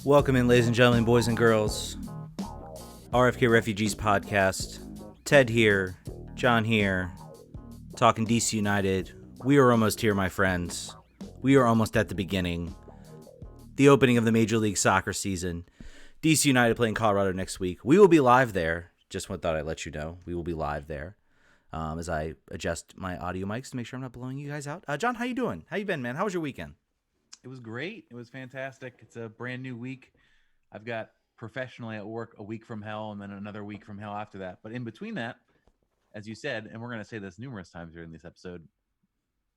Welcome in, ladies and gentlemen, boys and girls. RFK Refugees podcast. Ted here, John here, talking DC United. We are almost here, my friends. We are almost at the beginning. The opening of the Major League Soccer season. DC United playing Colorado next week. We will be live there. Just thought I'd let you know. We will be live there as I adjust my audio mics to make sure I'm not blowing you guys out. John, how you doing? How you been, man? How was your weekend? It was great. It was fantastic. It's a brand new week. I've got professionally at work a week from hell and then another week from hell after that. But in between that, as you said, and we're going to say this numerous times during this episode,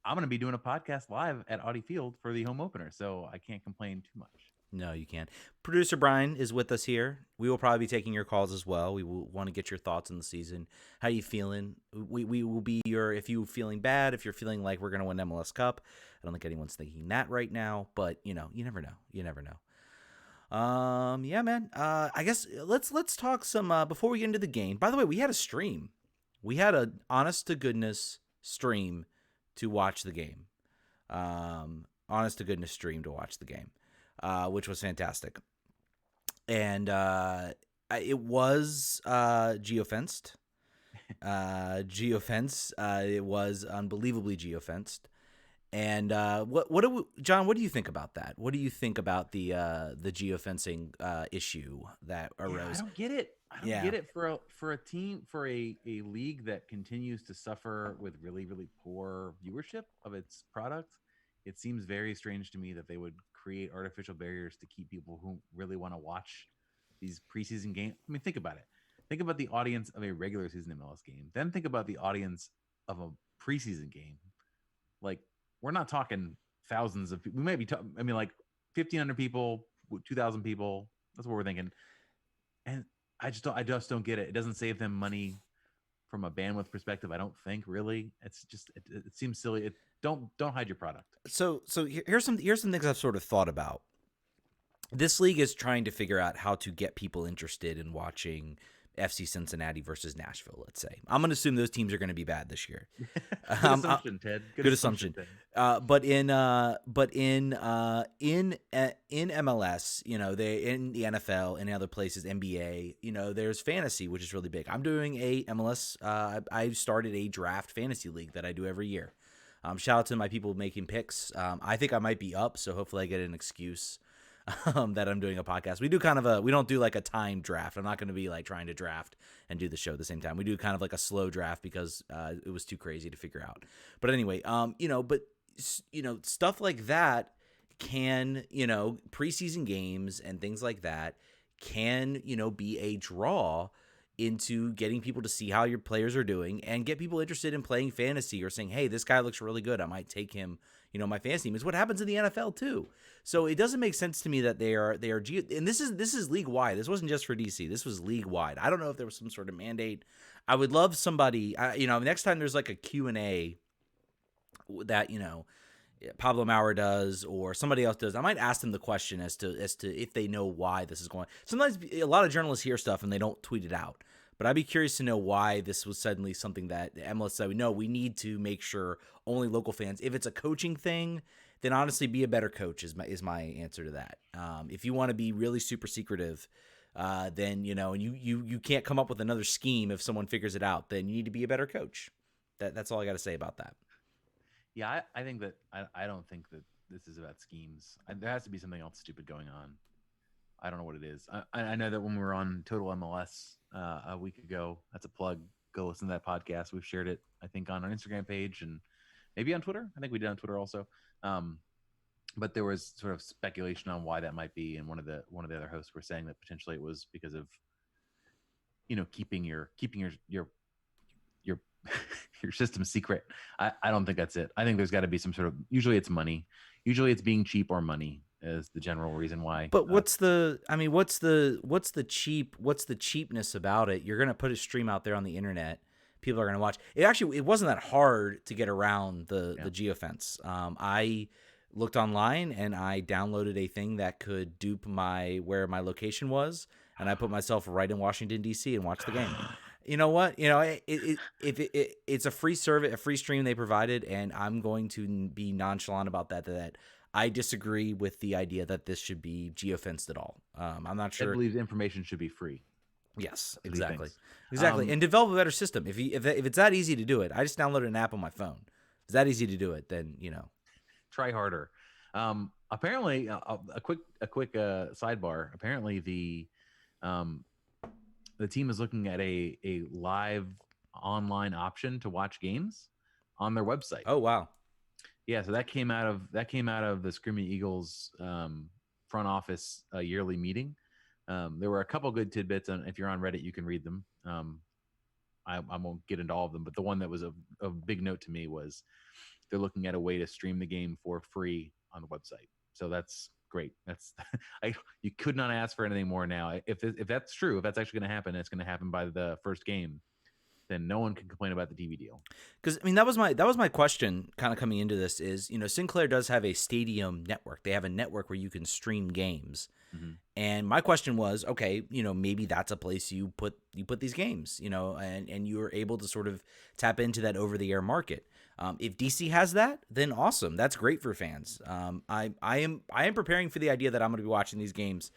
I'm going to be doing a podcast live at Audi Field for the home opener. So I can't complain too much. No, you can't. Producer Brian is with us here. We will probably be taking your calls as well. We will want to get your thoughts on the season. How you feeling? We will be if you're feeling bad, if you're feeling like we're going to win MLS Cup. I don't think anyone's thinking that right now, but you never know. You never know. Yeah, man. I guess let's talk some before we get into the game. By the way, we had a stream. We had an honest to goodness stream to watch the game. Honest to goodness stream to watch the game. Which was fantastic. And it was geofenced. It was unbelievably geofenced. And John, what do you think about that? What do you think about the geofencing issue that arose? Yeah, I don't get it. I don't get it for a team, for a league that continues to suffer with really, really poor viewership of its product. It seems very strange to me that they would create artificial barriers to keep people who really want to watch these preseason games. I mean, think about it. Think about the audience of a regular season MLS game. Then think about the audience of a preseason game. Like, we're not talking thousands of people. We might be talking, like 1,500 people, 2,000 people. That's what we're thinking. And I just don't get it. It doesn't save them money from a bandwidth perspective. I don't think, really. It's just, it seems silly. Don't hide your product. So here's some things I've sort of thought about. This league is trying to figure out how to get people interested in watching FC Cincinnati versus Nashville, let's say. I'm going to assume those teams are going to be bad this year. Good assumption, Ted. Good assumption. But in MLS, they in the NFL and other places, NBA, there's fantasy, which is really big. I'm doing a MLS. I started a draft fantasy league that I do every year. Shout out to my people making picks. I think I might be up, so hopefully I get an excuse that I'm doing a podcast. We do we don't do like a timed draft. I'm not going to be like trying to draft and do the show at the same time. We do kind of like a slow draft because it was too crazy to figure out. But anyway, stuff like that can, preseason games and things like that can, be a draw into getting people to see how your players are doing and get people interested in playing fantasy or saying, hey, this guy looks really good. I might take him, my fantasy team. It's what happens in the NFL too. So it doesn't make sense to me that they are, and this is league wide. This wasn't just for DC. This was league wide. I don't know if there was some sort of mandate. I would love somebody, next time there's like a Q&A that, Pablo Maurer does or somebody else does, I might ask them the question as to if they know why this is going. Sometimes a lot of journalists hear stuff and they don't tweet it out. But I'd be curious to know why this was suddenly something that MLS said, no, we need to make sure only local fans. If it's a coaching thing, then honestly be a better coach is my answer to that. If you want to be really super secretive, then, and you can't come up with another scheme if someone figures it out, then you need to be a better coach. That's all I got to say about that. Yeah, I think that I don't think that this is about schemes. There has to be something else stupid going on. I don't know what it is. I know that when we were on Total MLS a week ago, that's a plug. Go listen to that podcast. We've shared it, I think, on our Instagram page and maybe on Twitter. I think we did on Twitter also. But there was sort of speculation on why that might be, and one of the other hosts were saying that potentially it was because of keeping your your system secret. I don't think that's it. I think there's got to be some sort of, usually it's money. Usually it's being cheap or money is the general reason why. But what's the cheapness about it? You're going to put a stream out there on the internet. People are going to watch. It wasn't that hard to get around the geofence. I looked online and I downloaded a thing that could dupe where my location was, and I put myself right in Washington D.C. and watched the game. You know what? It's a free service, a free stream they provided, and I'm going to be nonchalant about that I disagree with the idea that this should be geofenced at all. I'm not I sure. believe information should be free. Yes, That's what he exactly, thinks. exactly, and develop a better system. If it's that easy to do it, I just downloaded an app on my phone. If it's that easy to do it, then Try harder. Apparently, a quick sidebar. Apparently, the team is looking at a live online option to watch games on their website. Oh wow. Yeah, so that came out of the Screaming Eagles front office yearly meeting. There were a couple good tidbits, and if you're on Reddit, you can read them. I won't get into all of them, but the one that was a big note to me was they're looking at a way to stream the game for free on the website. So that's great. That's you could not ask for anything more now. If that's true, if that's actually going to happen, it's going to happen by the first game, then no one can complain about the TV deal. Because I mean, that was my question, kind of coming into this is, Sinclair does have a stadium network. They have a network where you can stream games, and my question was, okay, maybe that's a place you put these games, and you're able to sort of tap into that over the air market. If DC has that, then awesome. That's great for fans. I am preparing for the idea that I'm going to be watching these games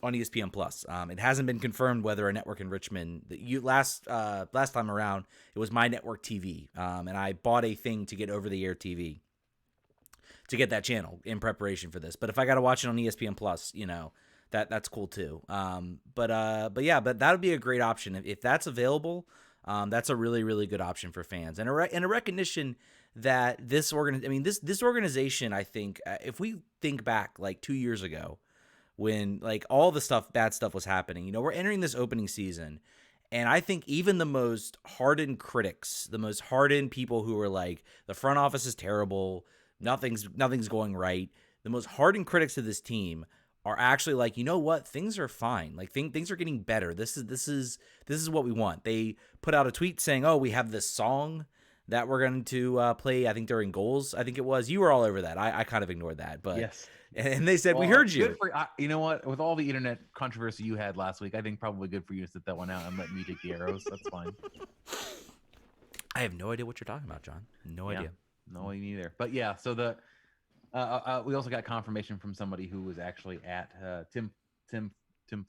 on ESPN Plus. It hasn't been confirmed whether a network in Richmond. Last time around, it was My Network TV, and I bought a thing to get over the air TV to get that channel in preparation for this. But if I got to watch it on ESPN Plus, that's cool too. But that would be a great option if that's available. That's a really, really good option for fans, and a recognition that this organization, I think, if we think back like 2 years ago, when like all the bad stuff was happening, we're entering this opening season, and I think even the most hardened critics, the most hardened people who are like, the front office is terrible, nothing's going right, the most hardened critics of this team are actually like, you know what, things are fine. Like things are getting better. This is what we want. They put out a tweet saying, oh, we have this song that we're going to play, I think during goals, I think it was. You were all over that. I kind of ignored that, but yes. And they said, we heard you. You know what? With all the internet controversy you had last week, I think probably good for you to sit that one out and let me take the arrows. That's fine. I have no idea what you're talking about, John. No idea. No, me neither. But yeah, so we also got confirmation from somebody who was actually at Tim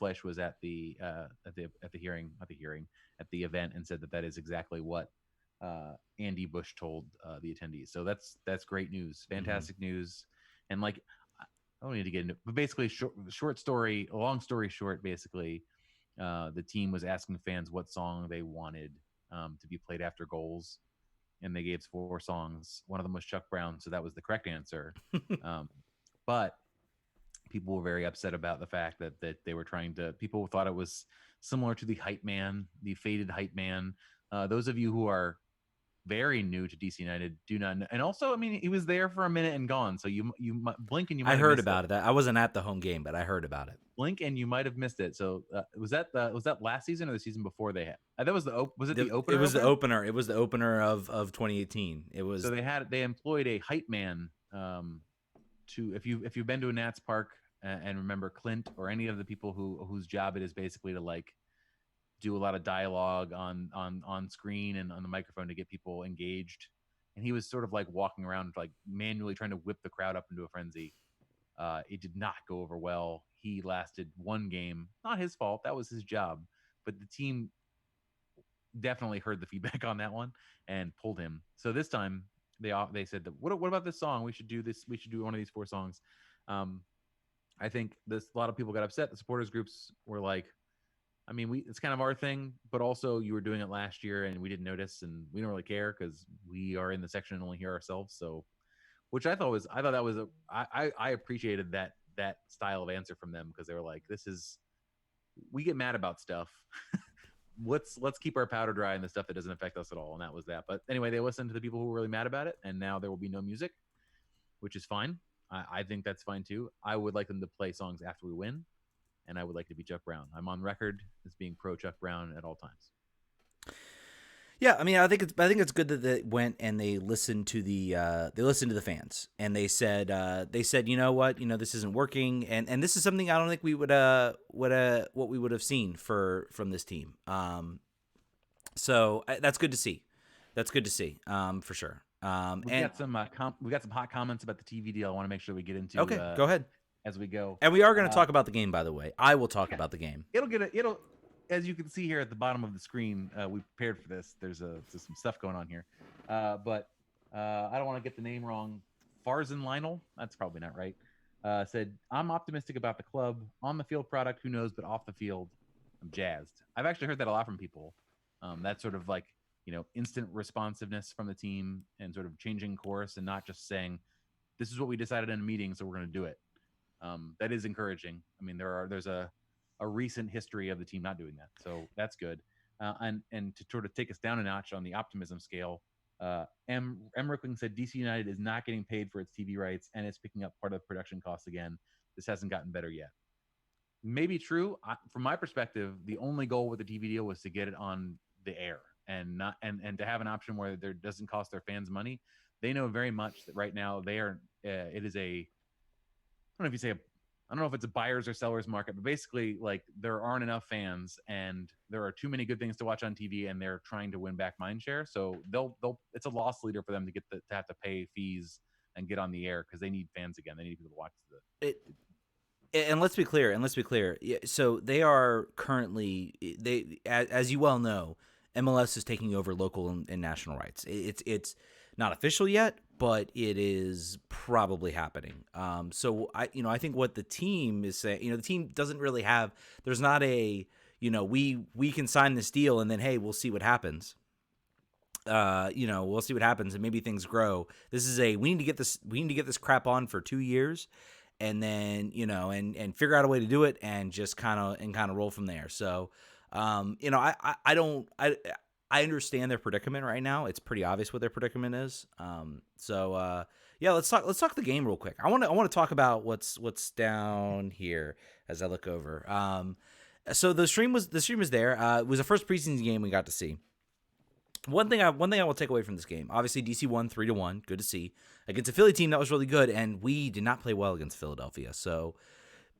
Flesch was at the event and said that is exactly what Andy Bush told the attendees. So that's great news, fantastic news, and like I don't need to get into, but basically, long story short, basically, the team was asking fans what song they wanted to be played after goals, and they gave 4 songs. One of them was Chuck Brown, so that was the correct answer. But people were very upset about the fact that they were people thought it was similar to the Hype Man, the faded Hype Man. Those of you who are very new to DC United do not know. And also, I mean, he was there for a minute and gone, so you blink and you might have heard about it. I wasn't at the home game, but I heard about it. Blink and you might have missed it. So was that last season or the season before they had? That was the opener. It was the opener. It was the opener of 2018. It was. So they employed a hype man to if you've been to a Nats park and remember Clint or any of the people whose job it is basically to like do a lot of dialogue on screen and on the microphone to get people engaged. And he was sort of like walking around, like manually trying to whip the crowd up into a frenzy. It did not go over well. He lasted 1 game. Not his fault. That was his job. But the team definitely heard the feedback on that one and pulled him. So this time they said that what about this song? We should do this. We should do one of these 4 songs. I think a lot of people got upset. The supporters groups were like, I mean, it's kind of our thing, but also you were doing it last year and we didn't notice and we don't really care because we are in the section and only hear ourselves. So, which I thought that was I appreciated that style of answer from them because they were like, we get mad about stuff. Let's keep our powder dry and the stuff that doesn't affect us at all. And that was that. But anyway, they listened to the people who were really mad about it. And now there will be no music, which is fine. I think that's fine too. I would like them to play songs after we win. And I would like to be Chuck Brown. I'm on record as being pro Chuck Brown at all times. Yeah, I mean, I think it's good that they went and they listened to the fans, and they said, you know what, this isn't working, and this is something I don't think we would what we would have seen from this team. So that's good to see. That's good to see, for sure. We And got some we got some hot comments about the TV deal. I want to make sure we get into okay, go ahead. as we go. And we are going to talk about the game, by the way. I will talk Yeah, about the game. it'll as you can see here at the bottom of the screen, we prepared for this. There's some stuff going on here, but I don't want to get the name wrong. Farzan Lionel, that's probably not right. Said, I'm optimistic about the club. On the field product, who knows, but off the field, I'm jazzed. I've actually heard that a lot from people. That sort of like, instant responsiveness from the team and sort of changing course and not just saying, this is what we decided in a meeting, so we're going to do it. That is encouraging. I mean, there's a recent history of the team not doing that, so that's good. And to sort of take us down a notch on the optimism scale, M. Rickling said DC United is not getting paid for its TV rights and it's picking up part of production costs again. This hasn't gotten better yet. Maybe true. From my perspective, the only goal with the TV deal was to get it on the air and not and to have an option where there doesn't cost their fans money. They know very much that right now they are. It is a. I don't know if you say I don't know if it's a buyer's or seller's market, but basically, like, there aren't enough fans and there are too many good things to watch on TV, and they're trying to win back mind share. So they'll it's a loss leader for them to have to pay fees and get on the air because they need fans again. They need people to watch And let's be clear. So they are currently as you well know, MLS is taking over local and national rights. It's not official yet, but it is probably happening. So I think what the team is saying, the team doesn't really have. There's not a we can sign this deal and then hey, we'll see what happens. We'll see what happens and maybe things grow. This is we need to get this crap on for 2 years. And then and figure out a way to do it and just kind of roll from there. So I understand their predicament right now. It's pretty obvious what their predicament is. Let's talk the game real quick. I want to talk about what's down here as I look over. So the stream was there. It was the first preseason game we got to see. One thing I will take away from this game, obviously DC won 3-1. Good to see against a Philly team that was really good, and we did not play well against Philadelphia. So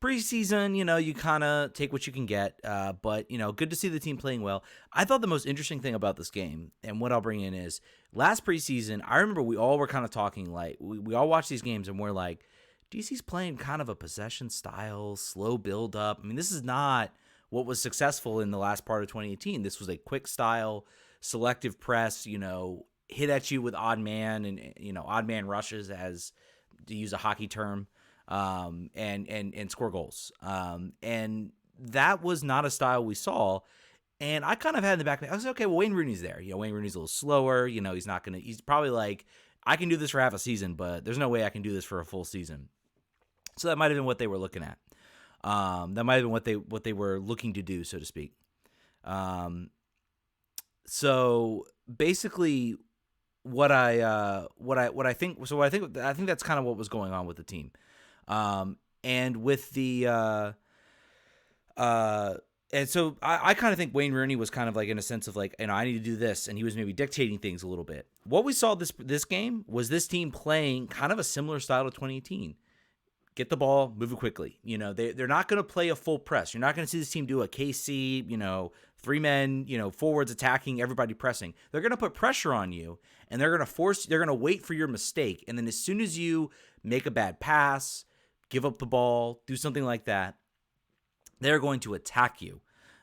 preseason, you kind of take what you can get, but good to see the team playing well. I thought the most interesting thing about this game, and what I'll bring in is last preseason. I remember we all were kind of talking like we all watched these games and we're like, DC's playing kind of a possession style, slow build up. I mean, this is not what was successful in the last part of 2018. This was a quick style, selective press, hit at you with odd man and odd man rushes, as to use a hockey term, and score goals. And that was not a style we saw. And I kind of had in the back of my, I was like, okay, well, Wayne Rooney's there. Wayne Rooney's a little slower. He's probably like, I can do this for half a season, but there's no way I can do this for a full season. So that might have been what they were looking at. That might have been what they were looking to do, so to speak. So basically, I think that's kind of what was going on with the team, and with the and so I kind of think Wayne Rooney was kind of like in a sense of like, I need to do this, and he was maybe dictating things a little bit. What we saw this game was this team playing kind of a similar style to 2018. Get the ball, move it quickly. They're not going to play a full press. You're not going to see this team do a KC, 3 men, forwards attacking, everybody pressing. They're going to put pressure on you, and they're going to wait for your mistake. And then as soon as you make a bad pass, give up the ball, do something like that, they're going to attack you.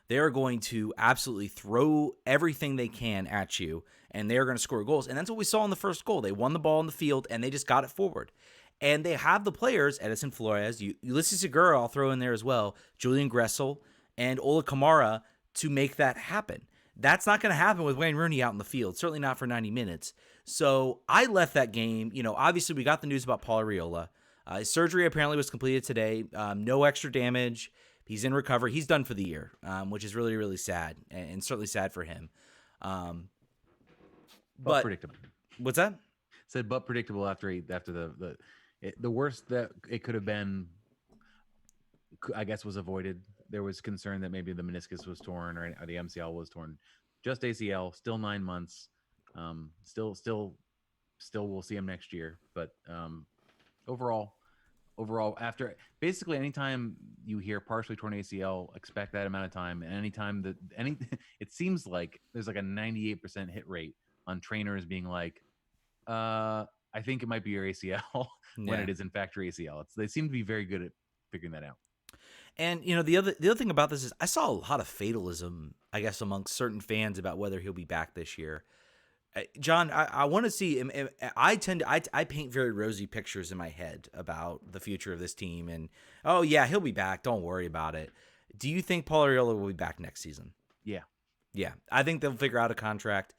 They're going to absolutely throw everything they can at you, and they're going to score goals. And that's what we saw in the first goal. They won the ball in the field, and they just got it forward. And they have the players, Edison Flores, Ulysses Segura, I'll throw in there as well, Julian Gressel, and Ola Kamara to make that happen. That's not going to happen with Wayne Rooney out in the field, certainly not for 90 minutes. So I left that game. Obviously we got the news about Paul Arriola. His surgery apparently was completed today. No extra damage. He's in recovery. He's done for the year, which is really, really sad, and certainly sad for him. But predictable. What's that? Said, but predictable after the worst that it could have been, I guess, was avoided. There was concern that maybe the meniscus was torn or the MCL was torn. Just ACL, still 9 months. Still we'll see him next year. But overall, after basically anytime you hear partially torn ACL, expect that amount of time. And anytime it seems like there's like a 98% hit rate on trainers being like, I think it might be your ACL when it is in fact your ACL. They seem to be very good at figuring that out. And the other thing about this is I saw a lot of fatalism, I guess, amongst certain fans about whether he'll be back this year. John, I want to see. I paint very rosy pictures in my head about the future of this team, and oh yeah, he'll be back. Don't worry about it. Do you think Paul Arriola will be back next season? Yeah. I think they'll figure out a contract.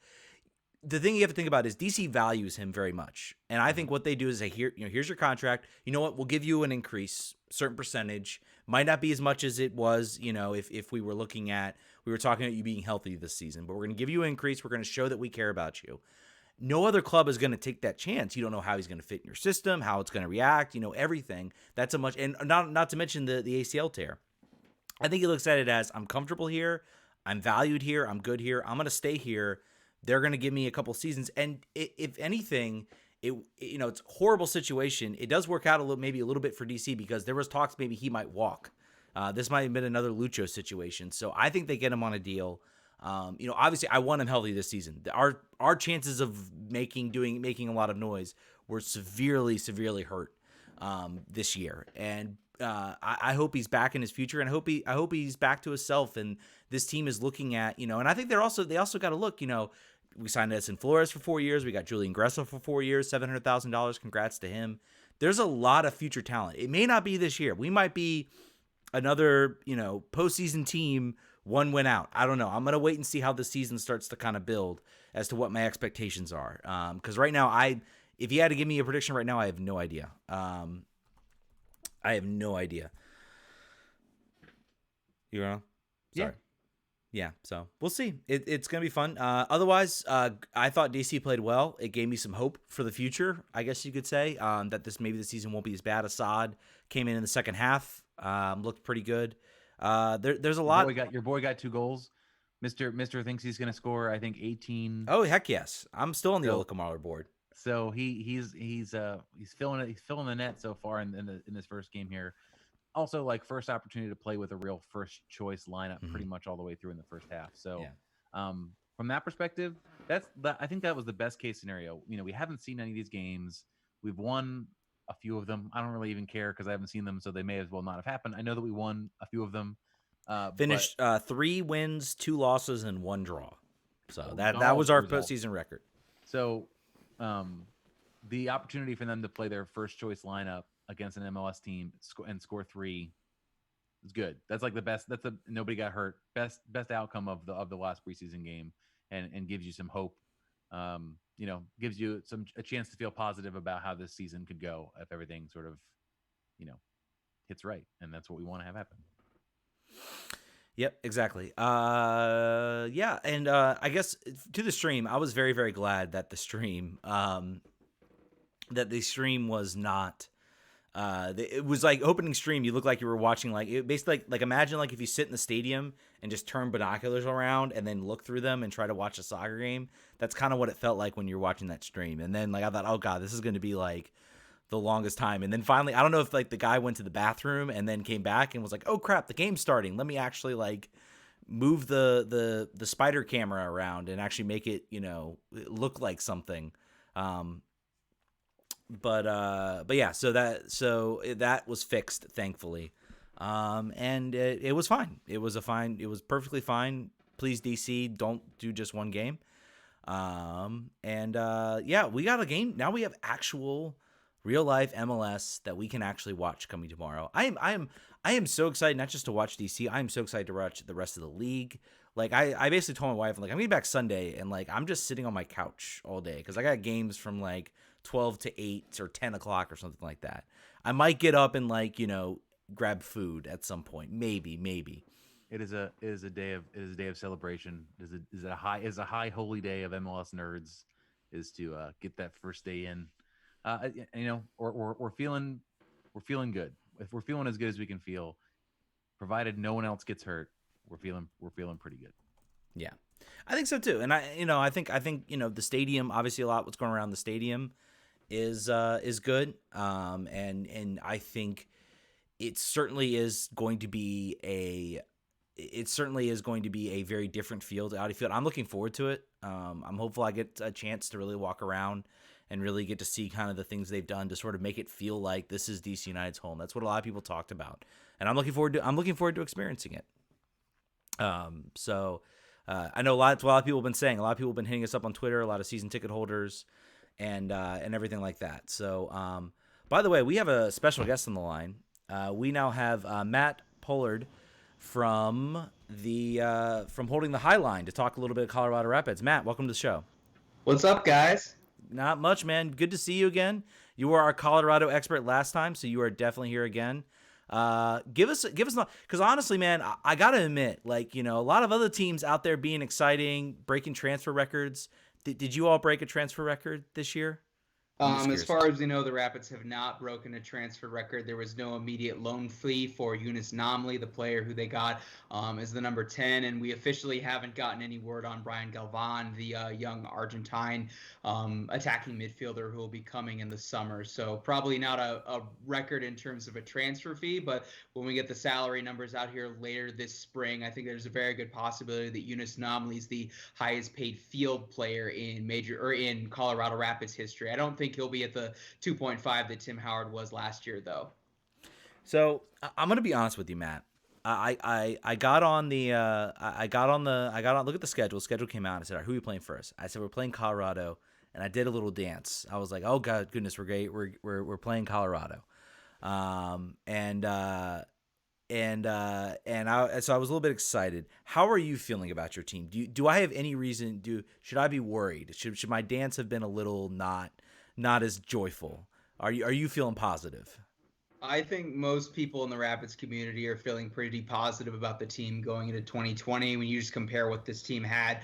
The thing you have to think about is DC values him very much, and I think what they do is they here's your contract. You know what? We'll give you an increase, certain percentage. Might not be as much as it was, if we were talking about you being healthy this season, but we're going to give you an increase. We're going to show that we care about you. No other club is going to take that chance. You don't know how he's going to fit in your system, how it's going to react, everything. That's and not to mention the ACL tear. I think he looks at it as I'm comfortable here, I'm valued here, I'm good here, I'm going to stay here. They're going to give me a couple seasons, and if anything, it's a horrible situation. It does work out maybe a little bit for DC because there was talks maybe he might walk. This might have been another Lucho situation. So I think they get him on a deal. Obviously I want him healthy this season. Our chances of making a lot of noise were severely hurt this year, and I hope he's back in his future, and I hope he's back to himself. And this team is looking at, and I think they also got to look, we signed Edson Flores for 4 years. We got Julian Gressel for 4 years, $700,000. Congrats to him. There's a lot of future talent. It may not be this year. We might be another, postseason team, one win out. I don't know. I'm going to wait and see how the season starts to kind of build as to what my expectations are. Because right now, if you had to give me a prediction right now, I have no idea. I have no idea. You know? Sorry. Yeah, so we'll see. It's going to be fun. Otherwise, I thought DC played well. It gave me some hope for the future, I guess you could say, that maybe the season won't be as bad. Assad came in the second half, looked pretty good. There's a lot. Your boy got 2 goals. Mister thinks he's going to score, I think, 18. Oh, heck yes. I'm still on the Ola Kamara board. So he's filling the net so far in this first game here. Also, like, first opportunity to play with a real first choice lineup pretty much all the way through in the first half. So from that perspective, I think that was the best case scenario. We haven't seen any of these games. We've won a few of them. I don't really even care because I haven't seen them, so they may as well not have happened. I know that we won a few of them. Finished 3 wins, 2 losses, and 1 draw. So that was our postseason record. So the opportunity for them to play their first choice lineup against an MLS team and score 3 is good. That's like the best. Nobody got hurt. Best outcome of the last preseason game, and gives you some hope. Gives you a chance to feel positive about how this season could go if everything sort of, hits right, and that's what we want to have happen. Yep, exactly. Yeah, and I guess to the stream, I was very, very glad that the stream was not. It was like opening stream. You look like you were watching basically imagine if you sit in the stadium and just turn binoculars around and then look through them and try to watch a soccer game. That's kind of what it felt like when you're watching that stream. And then I thought, oh god, this is going to be the longest time. And then finally, I don't know if the guy went to the bathroom and then came back and was like, oh crap, the game's starting. Let me actually move the spider camera around and actually make it look like something. But yeah, so that was fixed, thankfully, and it was fine. It was perfectly fine. Please, DC, don't do just one game. Yeah, we got a game now. We have actual real life MLS that we can actually watch coming tomorrow. I am so excited, not just to watch DC. I am so excited to watch the rest of the league. I basically told my wife, I'm getting back Sunday, and I'm just sitting on my couch all day because I got games from 12 to 8 or 10 o'clock or something like that. I might get up and grab food at some point. Maybe. It is a day of celebration. Is a high holy day of MLS nerds is to get that first day in. We're feeling good. If we're feeling as good as we can feel, provided no one else gets hurt, we're feeling pretty good. Yeah, I think so too. And I think the stadium, obviously a lot what's going around the stadium is good. And I think it certainly is going to be a very different field, Audi Field. I'm looking forward to it. I'm hopeful I get a chance to really walk around and really get to see kind of the things they've done to sort of make it feel like this is DC United's home. That's what a lot of people talked about, and I'm looking forward to experiencing it. I know a lot of people have been saying. A lot of people have been hitting us up on Twitter. A lot of season ticket holders, and everything like that. So, by the way, we have a special guest on the line. We now have Matt Pollard from Holding the High Line to talk a little bit of Colorado Rapids. Matt, welcome to the show. What's up, guys? Not much, man. Good to see you again. You were our Colorado expert last time, so you are definitely here again. Give us because honestly, man, I gotta admit, like, a lot of other teams out there being exciting, breaking transfer records. Did you all break a transfer record this year? As far as we know, the Rapids have not broken a transfer record. There was no immediate loan fee for Eunice Nomley, the player who they got as the number 10, and we officially haven't gotten any word on Brian Galvan, the young Argentine attacking midfielder who will be coming in the summer. So probably not a record in terms of a transfer fee, but when we get the salary numbers out here later this spring, I think there's a very good possibility that Eunice Nomley is the highest paid field player in Colorado Rapids history. I don't think he'll be at the 2.5 that Tim Howard was last year, though. So I'm gonna be honest with you, Matt. I got on the look at the schedule. The schedule came out. I said, all right, who are we playing first? I said, we're playing Colorado, and I did a little dance. I was like, oh god, goodness, we're great. We're playing Colorado, so I was a little bit excited. How are you feeling about your team? Do I have any reason? Should I be worried? Should my dance have been a little not as joyful? Are you feeling positive? I think most people in the Rapids community are feeling pretty positive about the team going into 2020. When you just compare what this team had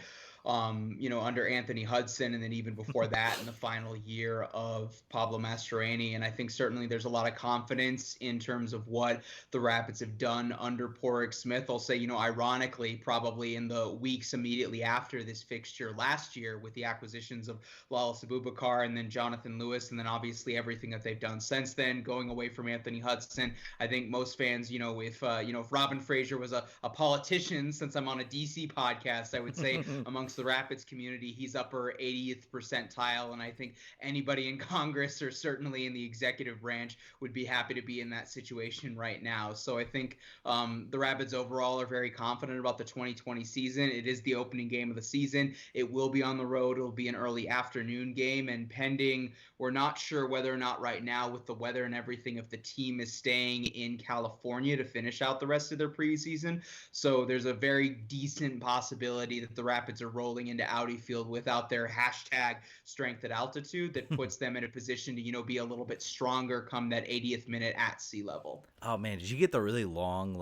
under Anthony Hudson, and then even before that in the final year of Pablo Mastroeni. And I think certainly there's a lot of confidence in terms of what the Rapids have done under Porrick Smith. I'll say, ironically, probably in the weeks immediately after this fixture last year with the acquisitions of Lalas Abubakar and then Jonathan Lewis, and then obviously everything that they've done since then, going away from Anthony Hudson. I think most fans, if Robin Fraser was a politician, since I'm on a DC podcast, I would say amongst the Rapids community, he's upper 80th percentile, and I think anybody in Congress or certainly in the executive branch would be happy to be in that situation right now. So I think the Rapids overall are very confident about the 2020 season. It is the opening game of the season. It will be on the road. It'll be an early afternoon game, and pending, we're not sure whether or not right now with the weather and everything, if the team is staying in California to finish out the rest of their preseason. So there's a very decent possibility that the Rapids are rolling into Audi Field without their hashtag strength at altitude that puts them in a position to, be a little bit stronger come that 80th minute at sea level. Oh man, did you get the really long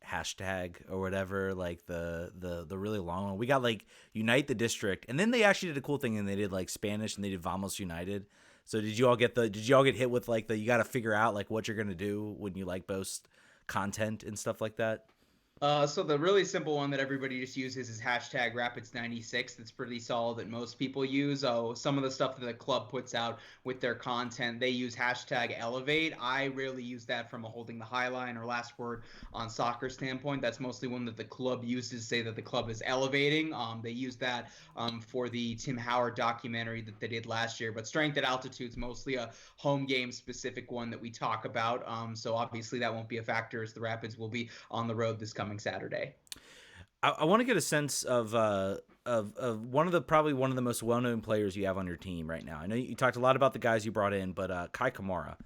hashtag or whatever, the really long one? We got Unite the District, and then they actually did a cool thing, and they did Spanish, and they did Vamos United. So did you all get hit with you got to figure out what you're gonna do when you post content and stuff like that? So the really simple one that everybody just uses is hashtag Rapids96. That's pretty solid that most people use. Some of the stuff that the club puts out with their content, they use hashtag Elevate. I rarely use that from a Holding the High Line or Last Word on Soccer standpoint. That's mostly one that the club uses to say that the club is elevating. They use that for the Tim Howard documentary that they did last year. But strength at altitude is mostly a home game specific one that we talk about. So obviously that won't be a factor as the Rapids will be on the road this coming Saturday. I want to get a sense of one of the most well-known players you have on your team right now. I know you talked a lot about the guys you brought in, but Kai Kamara,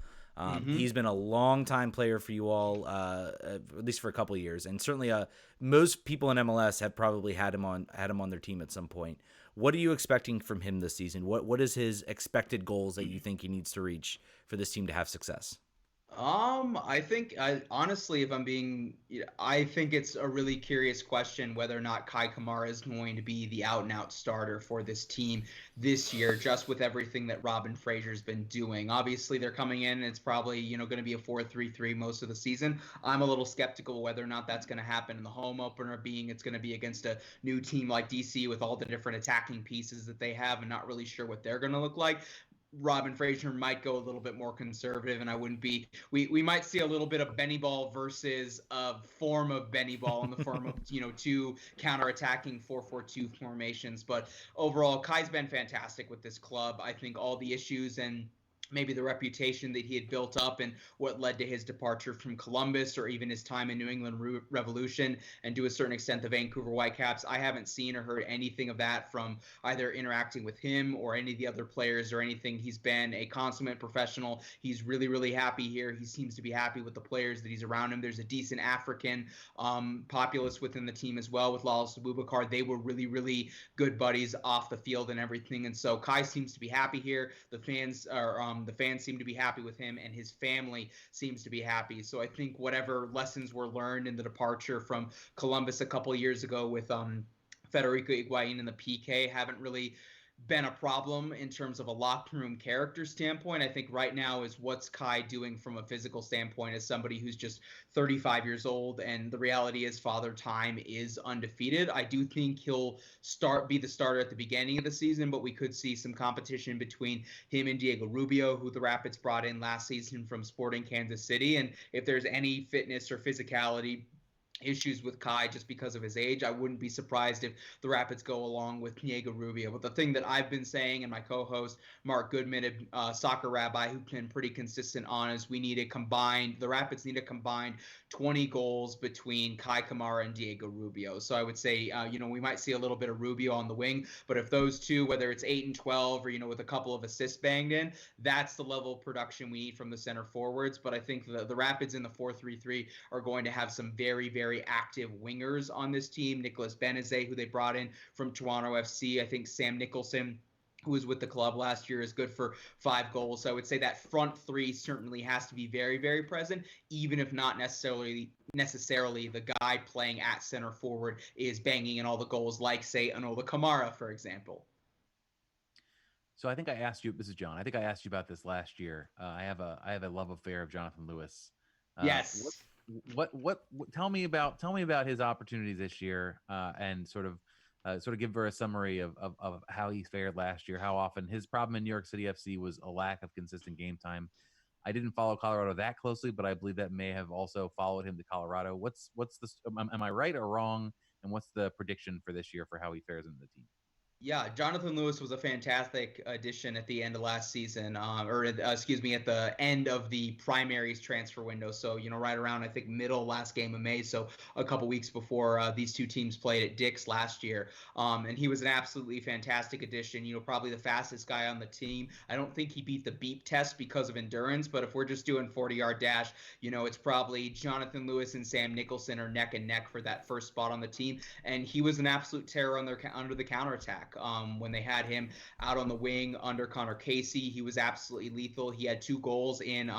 he's been a long-time player for you all, at least for a couple of years, and certainly most people in MLS have probably had him on their team at some point. What are you expecting from him this season? What is his expected goals that you think he needs to reach for this team to have success? I think honestly, I think it's a really curious question whether or not Kai Kamara is going to be the out and out starter for this team this year, just with everything that Robin Fraser's been doing. Obviously they're coming in and it's probably, going to be a 4-3-3 most of the season. I'm a little skeptical whether or not that's going to happen in the home opener, being it's going to be against a new team like DC with all the different attacking pieces that they have and not really sure what they're going to look like. Robin Fraser might go a little bit more conservative, and I wouldn't be. We might see a little bit of Benny Ball versus a form of Benny Ball in the form of two counterattacking 4-4-2 formations. But overall, Kai's been fantastic with this club. I think all the issues and maybe the reputation that he had built up and what led to his departure from Columbus or even his time in New England Revolution and to a certain extent the Vancouver Whitecaps. I haven't seen or heard anything of that from either interacting with him or any of the other players or anything. He's been a consummate professional. He's really, really happy here. He seems to be happy with the players that he's around him. There's a decent African populace within the team as well with Lawless Abubakar. They were really, really good buddies off the field and everything. And so Kai seems to be happy here. The fans seem to be happy with him, and his family seems to be happy. So I think whatever lessons were learned in the departure from Columbus a couple of years ago with Federico Higuain and the PK haven't really been a problem in terms of a locker room character standpoint. I think right now is what's Kai doing from a physical standpoint as somebody who's just 35 years old, and the reality is Father Time is undefeated. I do think he'll be the starter at the beginning of the season, but we could see some competition between him and Diego Rubio, who the Rapids brought in last season from Sporting Kansas City. And if there's any fitness or physicality issues with Kai just because of his age, I wouldn't be surprised if the Rapids go along with Diego Rubio. But the thing that I've been saying, and my co-host Mark Goodman, Soccer Rabbi, who's been pretty consistent on, is the Rapids need a combined 20 goals between Kai Kamara and Diego Rubio. So I would say, we might see a little bit of Rubio on the wing, but if those two, whether it's 8 and 12 or, with a couple of assists banged in, that's the level of production we need from the center forwards. But I think the Rapids in the 4-3-3 are going to have some very, very active wingers on this team. Nicolas Benezet, who they brought in from Toronto FC. I think Sam Nicholson, who was with the club last year, is good for 5 goals. So I would say that front three certainly has to be very, very present, even if not necessarily the guy playing at center forward is banging in all the goals, like, say, Anola Kamara, for example. So I think I asked you, this is John, I think I asked you about this last year. I have a love affair of Jonathan Lewis. Yes. What tell me about his opportunities this year, and sort of give her a summary of how he fared last year. How often his problem in New York City FC was a lack of consistent game time. I didn't follow Colorado that closely, but I believe that may have also followed him to Colorado. What's this? Am I right or wrong? And what's the prediction for this year for how he fares in the team? Yeah, Jonathan Lewis was a fantastic addition at the end of last season, at the end of the primaries transfer window. So, right around, I think, middle last game of May. So a couple weeks before these two teams played at Dick's last year. And he was an absolutely fantastic addition, probably the fastest guy on the team. I don't think he beat the beep test because of endurance, but if we're just doing 40-yard dash, it's probably Jonathan Lewis and Sam Nicholson are neck and neck for that first spot on the team. And he was an absolute terror under the counterattack. When they had him out on the wing under Connor Casey, he was absolutely lethal. He had 2 goals in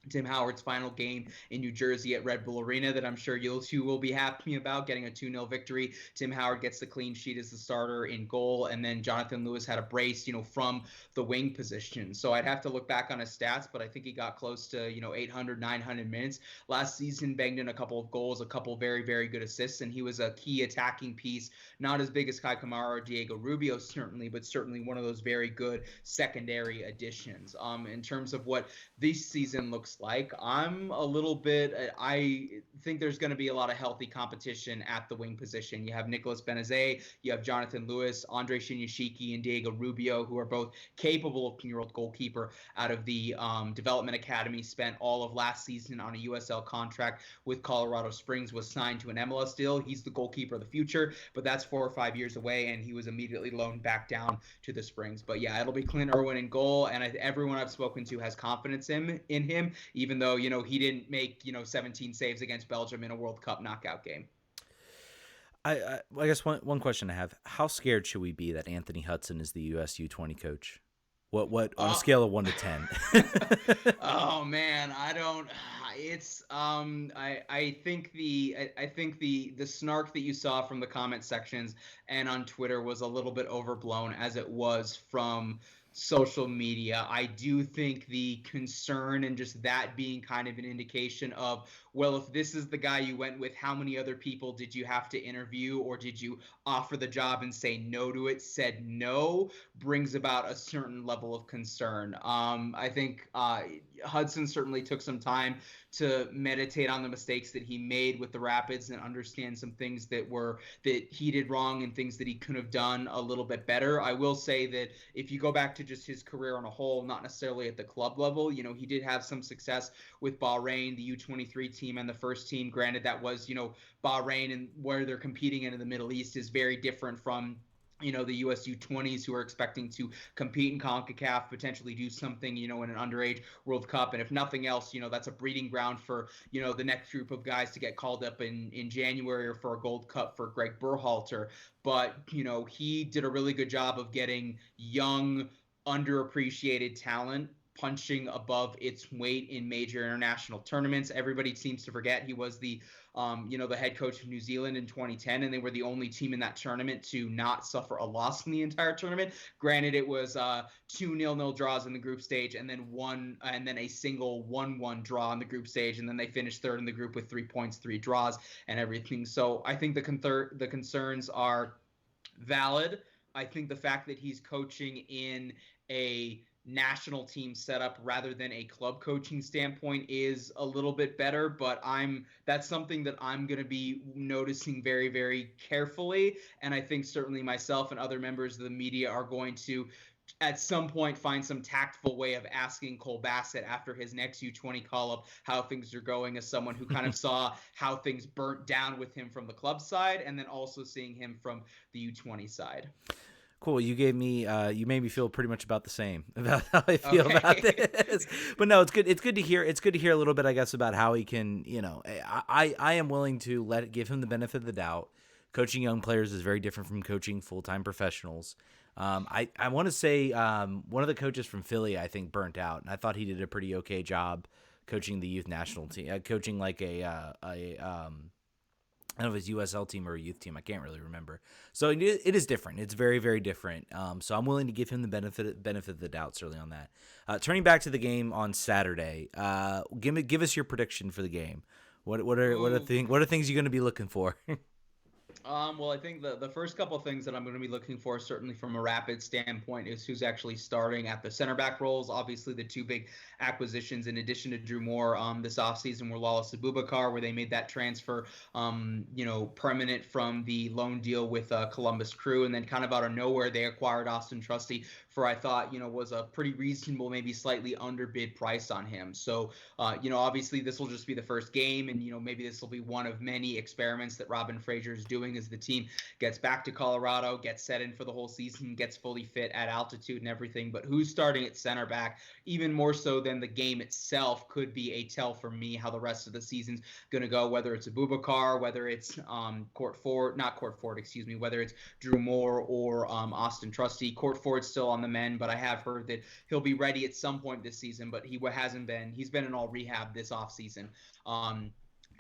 Tim Howard's final game in New Jersey at Red Bull Arena that I'm sure you two will be happy about, getting a 2-0 victory. Tim Howard gets the clean sheet as the starter in goal, and then Jonathan Lewis had a brace, from the wing position. So I'd have to look back on his stats, but I think he got close to, 800, 900 minutes. Last season, banged in a couple of goals, a couple of very, very good assists, and he was a key attacking piece, not as big as Kai Kamara or Diego Rubio, certainly, but certainly one of those very good secondary additions. In terms of what this season looks like, I think there's going to be a lot of healthy competition at the wing position. You have Nicolas Benezet, you have Jonathan Lewis, Andre Shinyashiki, and Diego Rubio, who are both capable of year-old goalkeeper out of the development academy, spent all of last season on a USL contract with Colorado Springs, was signed to an MLS deal. He's the goalkeeper of the future, but that's 4 or 5 years away, and he was immediately loaned back down to the Springs. But yeah, it'll be Clint Irwin in goal, and everyone I've spoken to has confidence in him, even though, he didn't make, 17 saves against Belgium in a World Cup knockout game. I guess one question I have: how scared should we be that Anthony Hudson is the US U20 coach? What on a scale of 1 to 10? Oh man, I don't. It's I think the snark that you saw from the comment sections and on Twitter was a little bit overblown, as it was from social media. I do think the concern and just that being kind of an indication of well, if this is the guy you went with, how many other people did you have to interview, or did you offer the job and say no to it? Said no, brings about a certain level of concern. I think Hudson certainly took some time to meditate on the mistakes that he made with the Rapids and understand some things that he did wrong and things that he could have done a little bit better. I will say that if you go back to just his career on a whole, not necessarily at the club level, he did have some success with Bahrain, the U23 team, and the first team. Granted, that was, Bahrain, and where they're competing in the Middle East is very different from the US U20s, who are expecting to compete in CONCACAF, potentially do something, in an underage World Cup. And if nothing else, that's a breeding ground for, the next group of guys to get called up in January or for a Gold Cup for Greg Berhalter. But, he did a really good job of getting young, underappreciated talent punching above its weight in major international tournaments. Everybody seems to forget he was the head coach of New Zealand in 2010, and they were the only team in that tournament to not suffer a loss in the entire tournament. Granted, it was 2 0-0 draws in the group stage, and then a single 1-1 draw in the group stage, and then they finished third in the group with 3 points, 3 draws, and everything. So I think the concerns are valid. I think the fact that he's coaching in a national team setup rather than a club coaching standpoint is a little bit better, but that's something that I'm going to be noticing very, very carefully. And I think certainly myself and other members of the media are going to at some point find some tactful way of asking Cole Bassett after his next U20 call-up how things are going, as someone who kind of saw how things burnt down with him from the club side, and then also seeing him from the U20 side. Cool. You made me feel pretty much about the same about how I feel about this. But no, it's good. It's good to hear. It's good to hear a little bit, I guess, about how he can. I am willing to give him the benefit of the doubt. Coaching young players is very different from coaching full-time professionals. I want to say one of the coaches from Philly, I think, burnt out, and I thought he did a pretty okay job coaching the youth national team, coaching like I don't know if it's USL team or a youth team. I can't really remember. So it is different. It's very, very different. So I'm willing to give him the benefit of the doubt, certainly on that. Turning back to the game on Saturday, give us your prediction for the game. What are things you're going to be looking for? Well, I think the first couple of things that I'm going to be looking for, certainly from a Rapid standpoint, is who's actually starting at the center back roles. Obviously, the two big acquisitions, in addition to Drew Moore, this offseason were Wallace Abubakar, where they made that transfer, permanent from the loan deal with Columbus Crew, and then kind of out of nowhere, they acquired Austin Trusty for, I thought, was a pretty reasonable, maybe slightly underbid price on him. So, obviously this will just be the first game, and, maybe this will be one of many experiments that Robin Fraser is doing as the team gets back to Colorado, gets set in for the whole season, gets fully fit at altitude and everything. But who's starting at center back, even more so than the game itself, could be a tell for me how the rest of the season's going to go, whether it's Abubakar, whether it's whether it's Drew Moore or Austin Trusty. Court Ford's still on the mend, but I have heard that he'll be ready at some point this season, but he hasn't been. He's been in all rehab this offseason.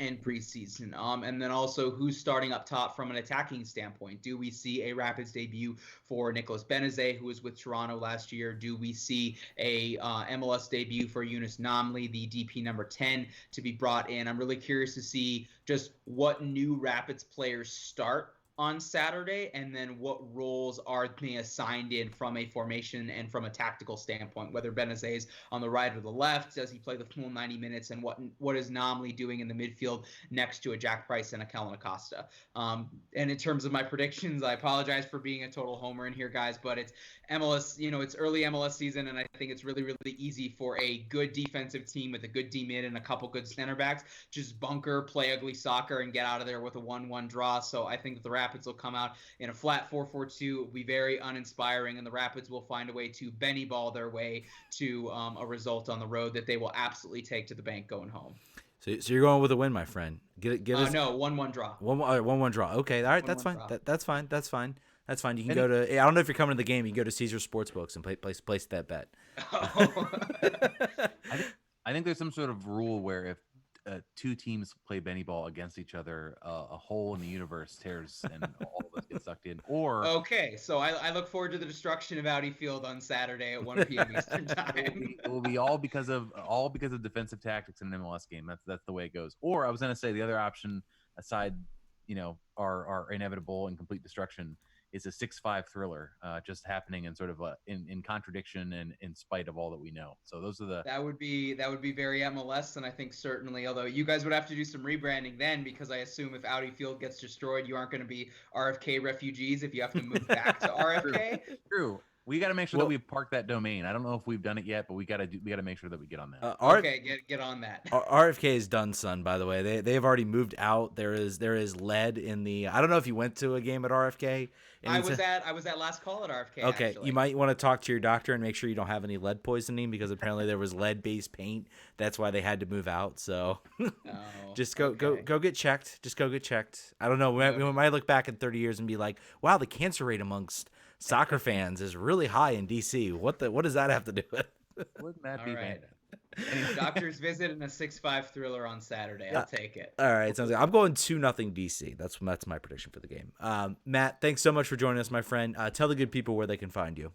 And preseason. And then also who's starting up top from an attacking standpoint. Do we see a Rapids debut for Nicholas Benezet, who was with Toronto last year? Do we see a MLS debut for Eunice Nomley, the DP number 10, to be brought in? I'm really curious to see just what new Rapids players start on Saturday, and then what roles are they assigned in from a formation and from a tactical standpoint, whether Benezet is on the right or the left, does he play the full 90 minutes, and what is Nomley doing in the midfield next to a Jack Price and a Kellen Acosta. And in terms of my predictions, I apologize for being a total homer in here, guys, but it's MLS, it's early MLS season, and I think it's really, really easy for a good defensive team with a good D-mid and a couple good center backs, just bunker, play ugly soccer, and get out of there with a 1-1 draw. So I think that the Rapids will come out in a flat 4-4-2. It will be very uninspiring, and the Rapids will find a way to Benny ball their way to a result on the road that they will absolutely take to the bank going home. So you're going with a win, my friend. Give us no 1-1 draw. 1-1 draw. Okay, all right, that's fine. That's fine. That's fine. You can go to. I don't know if you're coming to the game. You can go to Caesar Sportsbooks and place that bet. I think there's some sort of rule where two teams play Benny ball against each other, a hole in the universe tears and all of us get sucked in. Or okay, so I look forward to the destruction of Audi Field on Saturday at 1 p.m. Eastern time. it will be all because of defensive tactics in an MLS game. That's the way it goes. Or I was going to say the other option aside, our inevitable and complete destruction is a 6-5 thriller, just happening in sort of in contradiction and in spite of all that we know. So those are that would be very MLS, and I think certainly, although you guys would have to do some rebranding then, because I assume if Audi Field gets destroyed, you aren't going to be RFK refugees if you have to move back to RFK. True. We got to make sure that we park that domain. I don't know if we've done it yet, but we got to make sure that we get on that. Okay, get on that. RFK is done, son. By the way, they've already moved out. There is lead in the. I don't know if you went to a game at RFK. I was at last call at RFK. Okay, actually. You might want to talk to your doctor and make sure you don't have any lead poisoning, because apparently there was lead-based paint. That's why they had to move out. So just go get checked. Just go get checked. I don't know. We might look back in 30 years and be like, wow, the cancer rate amongst soccer fans is really high in DC. What does that have to do with? Wouldn't that be right. Doctor's visit and a 6-5 thriller on Saturday. I'll take it. All right, sounds good. I'm going 2-0 DC. That's my prediction for the game. Matt, thanks so much for joining us, my friend. Tell the good people where they can find you.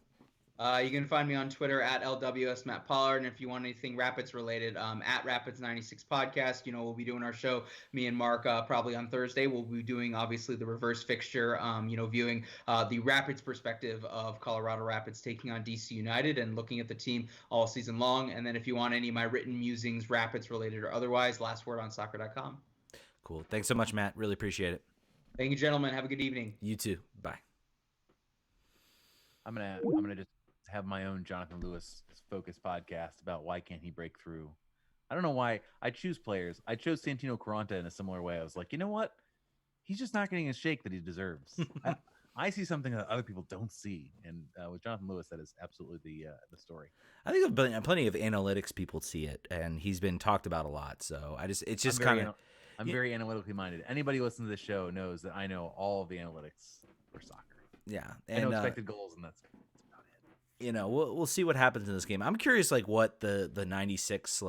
You can find me on Twitter at LWS Matt Pollard, and if you want anything Rapids related, at Rapids 96 Podcast. We'll be doing our show, me and Mark, probably on Thursday. We'll be doing obviously the reverse fixture, viewing the Rapids perspective of Colorado Rapids taking on DC United and looking at the team all season long. And then if you want any of my written musings, Rapids related or otherwise, lastwordonsoccer.com. Cool. Thanks so much, Matt. Really appreciate it. Thank you, gentlemen. Have a good evening. You too. Bye. I'm gonna just have my own Jonathan Lewis focus podcast about why can't he break through. I don't know why I choose players. I chose Santino Quaranta in a similar way. I was like, you know what? He's just not getting a shake that he deserves. I see something that other people don't see, and with Jonathan Lewis, that is absolutely the story. I think plenty of analytics people see it, and he's been talked about a lot. So it's just kind of. I'm very analytically minded. Anybody listening to this show knows that I know all of the analytics for soccer. Yeah, and I know expected goals, and that's about it. We'll see what happens in this game. I'm curious, like what the 96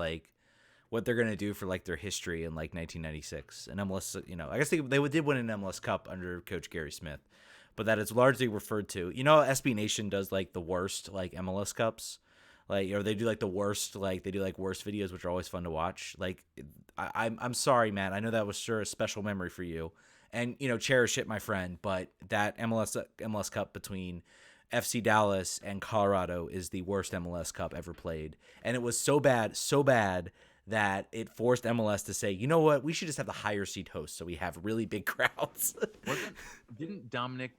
what they're gonna do for their history in 1996 and MLS. I guess they did win an MLS Cup under Coach Gary Smith, but that is largely referred to. SB Nation does the worst MLS Cups. Or they do the worst, they do worst videos, which are always fun to watch. I'm sorry, Matt. I know that was sure a special memory for you, and cherish it, my friend. But that MLS Cup between FC Dallas and Colorado is the worst MLS Cup ever played, and it was so bad that it forced MLS to say, you know what, we should just have the higher seat host so we have really big crowds. Was it Dominic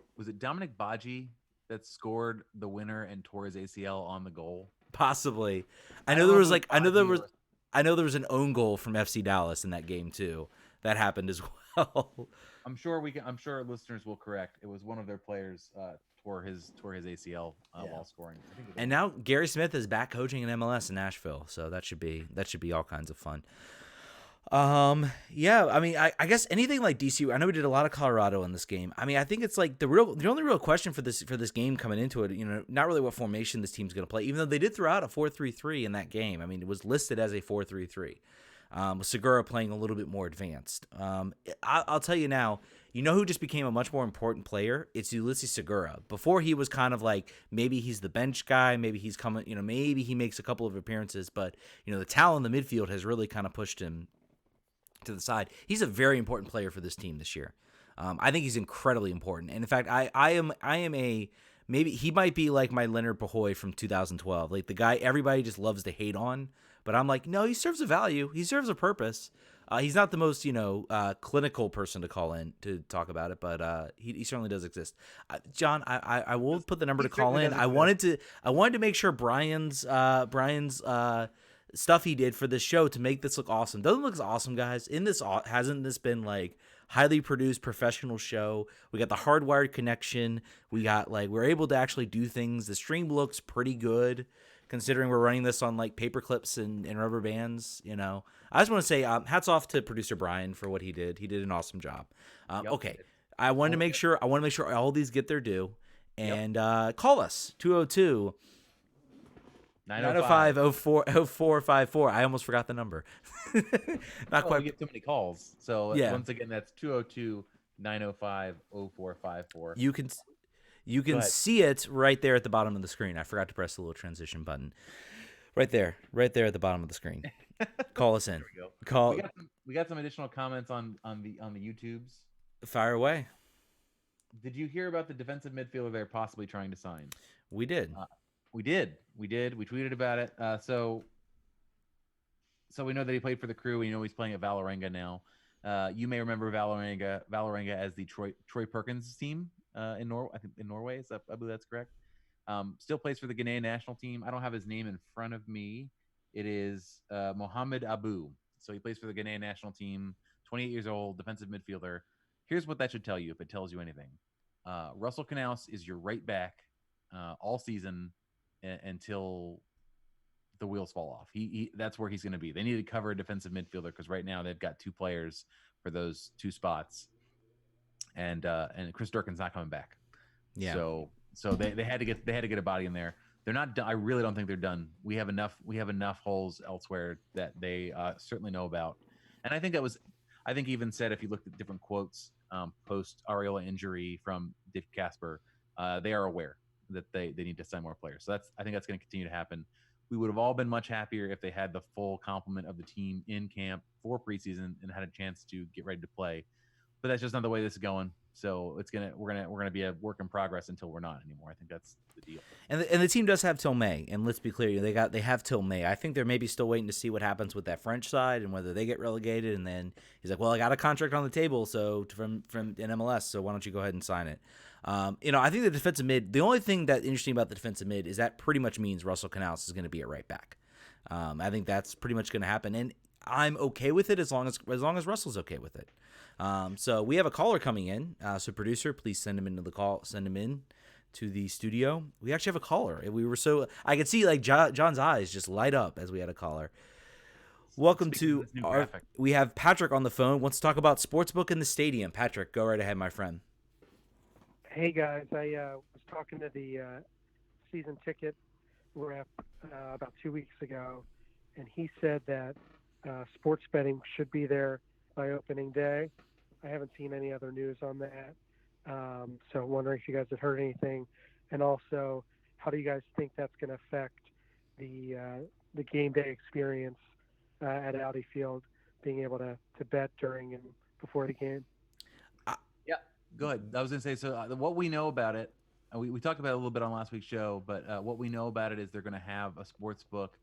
Baji that scored the winner and tore his ACL on the goal? Possibly. I know there was an own goal from FC Dallas in that game too. That happened as well. I'm sure listeners will correct. It was one of their players tore his ACL while scoring. And now Gary Smith is back coaching in MLS in Nashville, so that should be all kinds of fun. Yeah, I mean, I guess anything like DC. I know we did a lot of Colorado in this game. I mean, I think it's the only real question for this game coming into it. Not really what formation this team's going to play, even though they did throw out a 4-3-3 in that game. I mean, it was listed as a 4-3-3. With Segura playing a little bit more advanced. I'll tell you now, who just became a much more important player? It's Ulysses Segura. Before he was kind of maybe he's the bench guy, maybe he's coming, maybe he makes a couple of appearances, but the talent in the midfield has really kind of pushed him to the side. He's a very important player for this team this year. I think he's incredibly important. And in fact, I am maybe he might be like my Leonard Pahoy from 2012, the guy everybody just loves to hate on. But I'm no, he serves a value. He serves a purpose. He's not the most, clinical person to call in to talk about it, but he certainly does exist. John, I will put the number to call in. I wanted to make sure Brian's stuff he did for this show to make this look awesome. Doesn't look awesome, guys. Hasn't this been highly produced professional show? We got the hardwired connection. We got we're able to actually do things. The stream looks pretty good, considering we're running this on like paper clips and rubber bands. I just want to say hats off to producer Brian for what he did. He did an awesome job. Okay, I wanted to make sure all these get their due, and call us 202 905 0454. I almost forgot the number. Not quite. We get too many calls. So Yeah. Once again, that's 202-905-0454. You can see it right there at the bottom of the screen. I forgot to press the little transition button. Right there at the bottom of the screen. Call us in. There we go. Call. We got some additional comments on the YouTubes. Fire away. Did you hear about the defensive midfielder they're possibly trying to sign? We did. We did. We tweeted about it. So we know that he played for the Crew. We know he's playing at Vålerenga now. You may remember Vålerenga as the Troy Perkins team in Norway. I think in Norway, I believe that's correct. Still plays for the Ghanaian national team. I don't have his name in front of me. It is Mohamed Abu. So he plays for the Ghanaian national team. 28 years old, defensive midfielder. Here's what that should tell you, if it tells you anything. Russell Canouse is your right back all season until the wheels fall off. That's where he's going to be. They need to cover a defensive midfielder because right now they've got two players for those two spots, and Chris Durkin's not coming back. Yeah. So they had to get a body in there. They're not done. I really don't think they're done. We have enough holes elsewhere that they certainly know about, and I think even said, if you looked at different quotes post Areola injury from Dick Casper, they are aware that they need to sign more players. So I think that's going to continue to happen. We would have all been much happier if they had the full complement of the team in camp for preseason and had a chance to get ready to play. But that's just not the way this is going. So we're gonna be a work in progress until we're not anymore. I think that's the deal. And the team does have till May. And let's be clear, they have till May. I think they're maybe still waiting to see what happens with that French side and whether they get relegated. And then he's like, well, I got a contract on the table, so from in MLS, so why don't you go ahead and sign it? I think the defensive mid. The only thing that's interesting about the defensive mid is that pretty much means Russell Canouse is going to be at right back. I think that's pretty much going to happen, and I'm okay with it as long as Russell's okay with it. So we have a caller coming in. So producer, please send him into the call. Send him in to the studio. We actually have a caller. I could see like John's eyes just light up as we had a caller. Welcome to we have Patrick on the phone. Wants to talk about Sportsbook in the Stadium. Patrick, go right ahead, my friend. Hey guys, I was talking to the season ticket rep about 2 weeks ago, and he said that sports betting should be there by opening day. I haven't seen any other news on that, so I'm wondering if you guys have heard anything, and also how do you guys think that's going to affect the game day experience at Audi Field, being able to bet during and before the game? Go ahead. I was going to say, so what we know about it, we talked about it a little bit on last week's show, but what we know about it is they're going to have a sports book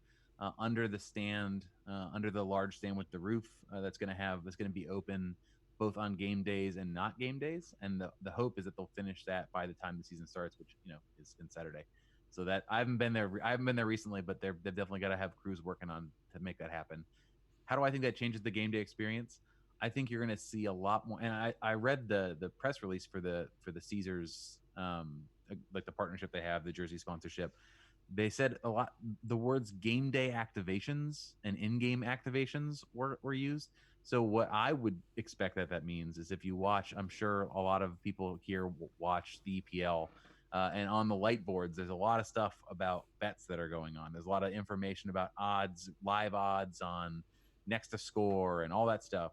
under the stand, under the large stand with the roof that's going to be open both on game days and not game days. And the hope is that they'll finish that by the time the season starts, which, is in Saturday. So that I haven't been there recently, but they've definitely got to have crews working on to make that happen. How do I think that changes the game day experience? I think you're going to see a lot more. And I read the press release for the Caesars, like the partnership they have, the jersey sponsorship. They said a lot. The words game day activations and in-game activations were used. So what I would expect that means is if you watch, I'm sure a lot of people here watch the EPL, and on the light boards, there's a lot of stuff about bets that are going on. There's a lot of information about odds, live odds on next to score and all that stuff.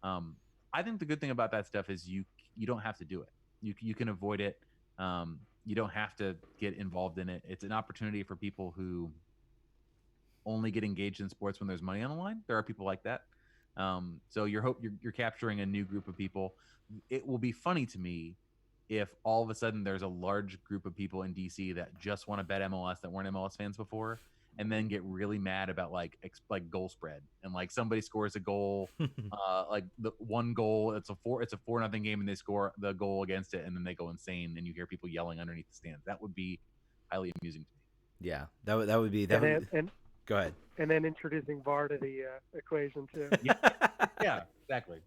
I think the good thing about that stuff is you don't have to do it. You can avoid it. You don't have to get involved in it. It's an opportunity for people who only get engaged in sports when there's money on the line. There are people like that. So you're capturing a new group of people. It will be funny to me if all of a sudden there's a large group of people in DC that just want to bet MLS that weren't MLS fans before, and then get really mad about like goal spread, and like somebody scores a goal, like the one goal, it's a 4-0 game, and they score the goal against it, and then they go insane, and you hear people yelling underneath the stands. That would be highly amusing to me. Yeah, that would be. Go ahead. And then introducing VAR to the equation too. Yeah, exactly.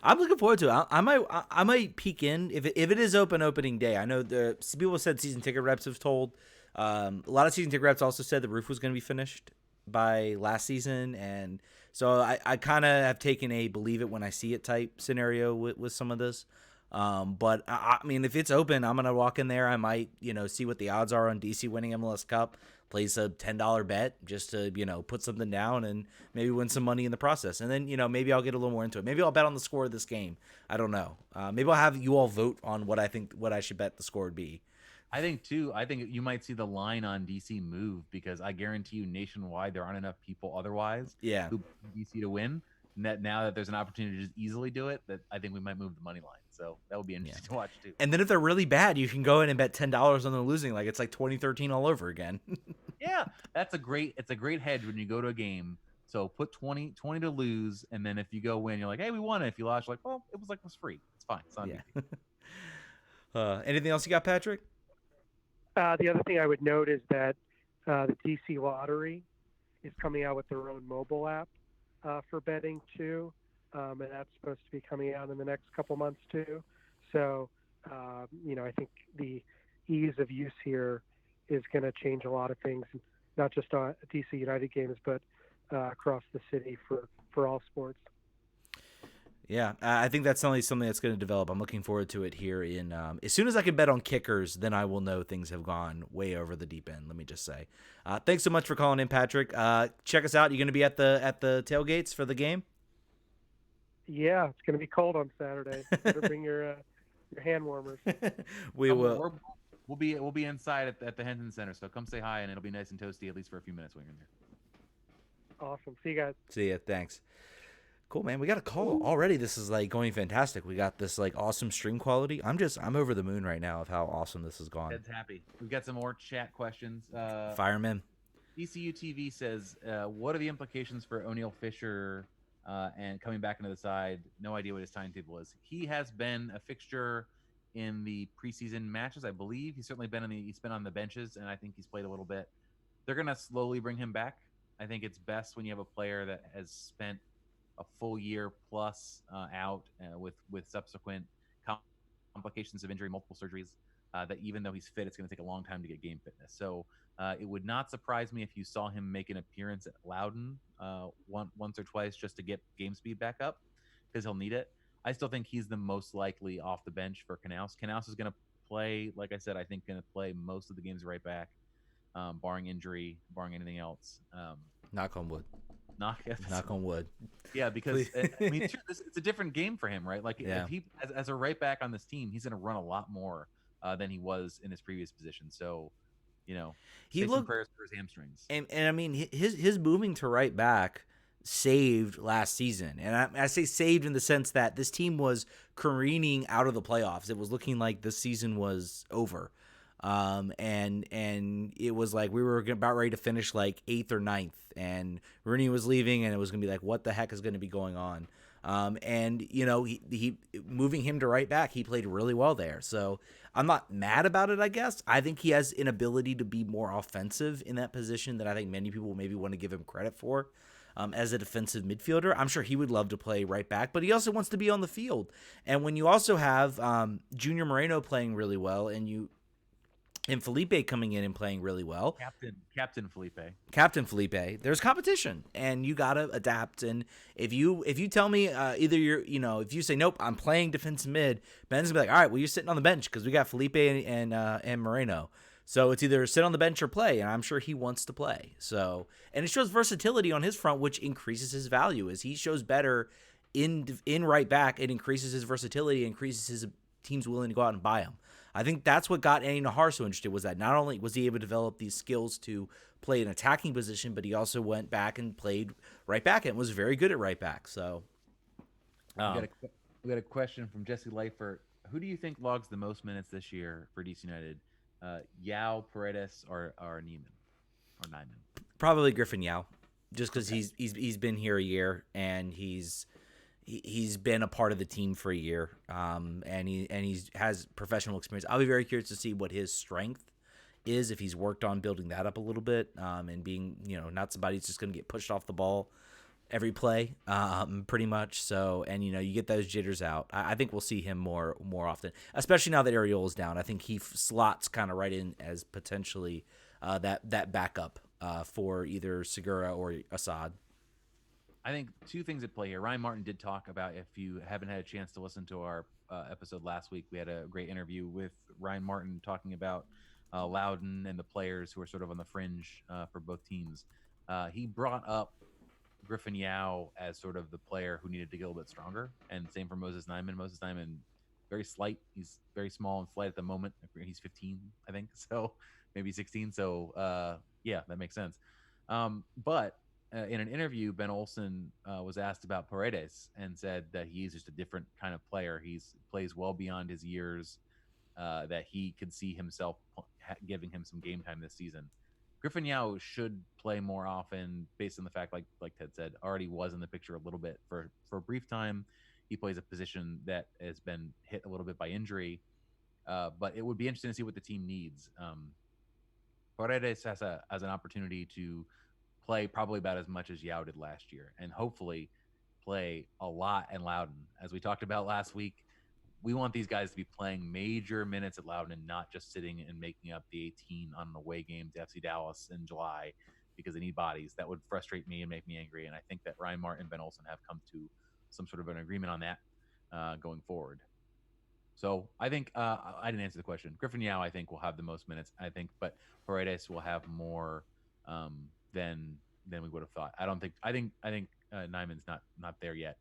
I'm looking forward to it. I might peek in if it is opening day. I know the people said season ticket reps have told. A lot of season ticket reps also said the roof was going to be finished by last season, and so I kind of have taken a believe it when I see it type scenario with some of this. But I mean, if it's open, I'm gonna walk in there. I might, see what the odds are on DC winning MLS Cup. Place a $10 bet just to, put something down and maybe win some money in the process. And then, maybe I'll get a little more into it. Maybe I'll bet on the score of this game. I don't know. Maybe I'll have you all vote on what I should bet the score would be. I think you might see the line on DC move, because I guarantee you nationwide there aren't enough people otherwise who want DC to win. And that now that there's an opportunity to just easily do it, that I think we might move the money line. So that would be interesting to watch too. And then if they're really bad, you can go in and bet $10 on them losing, like it's like 2013 all over again. Yeah, it's a great hedge when you go to a game. So put 20 to lose, and then if you go win, you're like, hey, we won it. If you lost, you're like, well, it was free. It's fine. It's not anything else you got, Patrick? The other thing I would note is that the DC Lottery is coming out with their own mobile app for betting too, and that's supposed to be coming out in the next couple months too. So, I think the ease of use here is going to change a lot of things, not just on DC United games, but across the city for all sports. Yeah, I think that's something that's going to develop. I'm looking forward to it here in as soon as I can bet on kickers, then I will know things have gone way over the deep end. Let me just say, thanks so much for calling in, Patrick. Check us out. You going to be at the tailgates for the game? Yeah, it's going to be cold on Saturday. Better bring your hand warmers. We will. We'll be inside at the Henson Center, so come say hi, and it'll be nice and toasty at least for a few minutes when you're in there. Awesome. See you guys. See ya. Thanks. Cool, man. We got a call already. This is like going fantastic. We got this like awesome stream quality. I'm over the moon right now of how awesome this has gone. Ed's happy. We've got some more chat questions. Fireman. DCU TV says, what are the implications for O'Neal Fisher and coming back into the side? No idea what his timetable is. He has been a fixture in the preseason matches, I believe. He's certainly he's been on the benches, and I think he's played a little bit. They're going to slowly bring him back. I think it's best when you have a player that has spent a full year plus out with subsequent complications of injury, multiple surgeries, that even though he's fit, it's going to take a long time to get game fitness. So it would not surprise me if you saw him make an appearance at Loudoun once or twice just to get game speed back up, because he'll need it. I still think he's the most likely off the bench for Knaus. Knaus is going to play, like I said, I think going to play most of the games right back, barring injury, barring anything else. Knock on wood. Knock on wood. Yeah, because it's a different game for him, right? Like if he as a right back on this team, he's going to run a lot more than he was in his previous position. So, he looked prayers for his hamstrings. And I mean his moving to right back saved last season, and I say saved in the sense that this team was careening out of the playoffs. It was looking like this season was over. And it was like we were about ready to finish like 8th or 9th, and Rooney was leaving, and it was gonna be like, what the heck is gonna be going on? And he moving him to right back, he played really well there. So I'm not mad about it. I guess I think he has an ability to be more offensive in that position that I think many people maybe want to give him credit for. As a defensive midfielder, I'm sure he would love to play right back, but he also wants to be on the field. And when you also have Junior Moreno playing really well, and Felipe coming in and playing really well. Captain Felipe. There's competition, and you gotta adapt. And if you tell me either if you say nope, I'm playing defensive mid, Ben's gonna be like, all right, well you're sitting on the bench because we got Felipe and Moreno. So it's either sit on the bench or play, and I'm sure he wants to play. So, and it shows versatility on his front, which increases his value as he shows better in right back. It increases his versatility, increases his team's willing to go out and buy him. I think that's what got Eddie Nahar so interested, was that not only was he able to develop these skills to play an attacking position, but he also went back and played right back and was very good at right back. So we got a question from Jesse Leifert. Who do you think logs the most minutes this year for DC United? Yao, Paredes, or Neiman? Probably Griffin Yao, just because he's been here a year and he's been a part of the team for a year, and he has professional experience. I'll be very curious to see what his strength is, if he's worked on building that up a little bit, and being not somebody who's just going to get pushed off the ball every play, pretty much. So, and you get those jitters out. I think we'll see him more often, especially now that Ariel is down. I think he slots kind of right in as potentially that backup for either Segura or Assad. I think two things at play here. Ryan Martin did talk about, if you haven't had a chance to listen to our episode last week, we had a great interview with Ryan Martin talking about Loudon and the players who are sort of on the fringe for both teams. He brought up Griffin Yao as sort of the player who needed to get a little bit stronger, and same for Moses Nyman. Moses Nyman, very slight. He's very small and slight at the moment. He's 15, I think, so maybe 16. So yeah, that makes sense. But in an interview, Ben Olsen was asked about Paredes and said that he's just a different kind of player. He plays well beyond his years, that he could see himself giving him some game time this season. Griffin Yao should play more often based on the fact, like Ted said, already was in the picture a little bit for a brief time. He plays a position that has been hit a little bit by injury, but it would be interesting to see what the team needs. Paredes has an opportunity to play probably about as much as Yao did last year, and hopefully play a lot in Loudon. As we talked about last week, we want these guys to be playing major minutes at Loudon and not just sitting and making up the 18 on an away game to FC Dallas in July because they need bodies. That would frustrate me and make me angry, and I think that Ryan Martin and Ben Olsen have come to some sort of an agreement on that going forward. So I think I didn't answer the question. Griffin Yao, I think, will have the most minutes, I think, but Paredes will have more than we would have thought. I think Nyman's not there yet.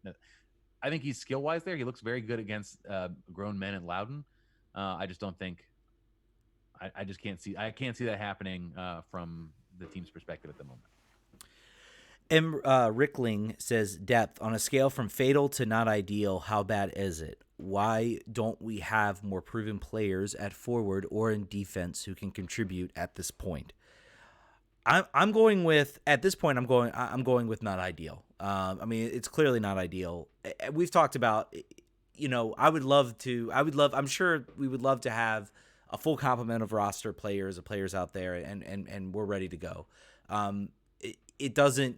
I think he's skill wise there. He looks very good against grown men at Loudon. I just don't think. I just can't see. I can't see that happening from the team's perspective at the moment. M. Rickling says, depth on a scale from fatal to not ideal. How bad is it? Why don't we have more proven players at forward or in defense who can contribute at this point? I'm going with, at this point, I'm going with not ideal. I mean, it's clearly not ideal. We've talked about, I'm sure we would love to have a full complement of roster players, out there, and we're ready to go.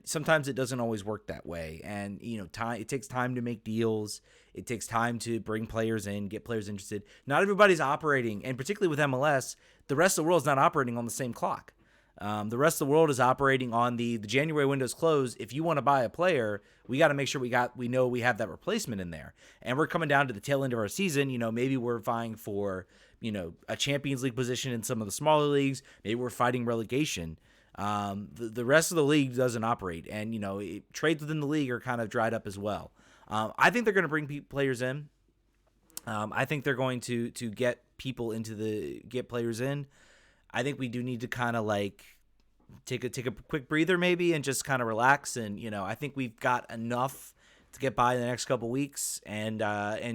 Sometimes it doesn't always work that way. And, it takes time to make deals. It takes time to bring players in, get players interested. Not everybody's operating, and particularly with MLS, the rest of the world is not operating on the same clock. The rest of the world is operating on the January window's closed. If you want to buy a player, we got to make sure we know we have that replacement in there. And we're coming down to the tail end of our season. Maybe we're vying for, a Champions League position in some of the smaller leagues. Maybe we're fighting relegation. The rest of the league doesn't operate, and trades within the league are kind of dried up as well. I think they're going to bring players in. I think they're going to get players in. I think we do need to kind of take a quick breather maybe and just kind of relax. And, I think we've got enough to get by the next couple weeks and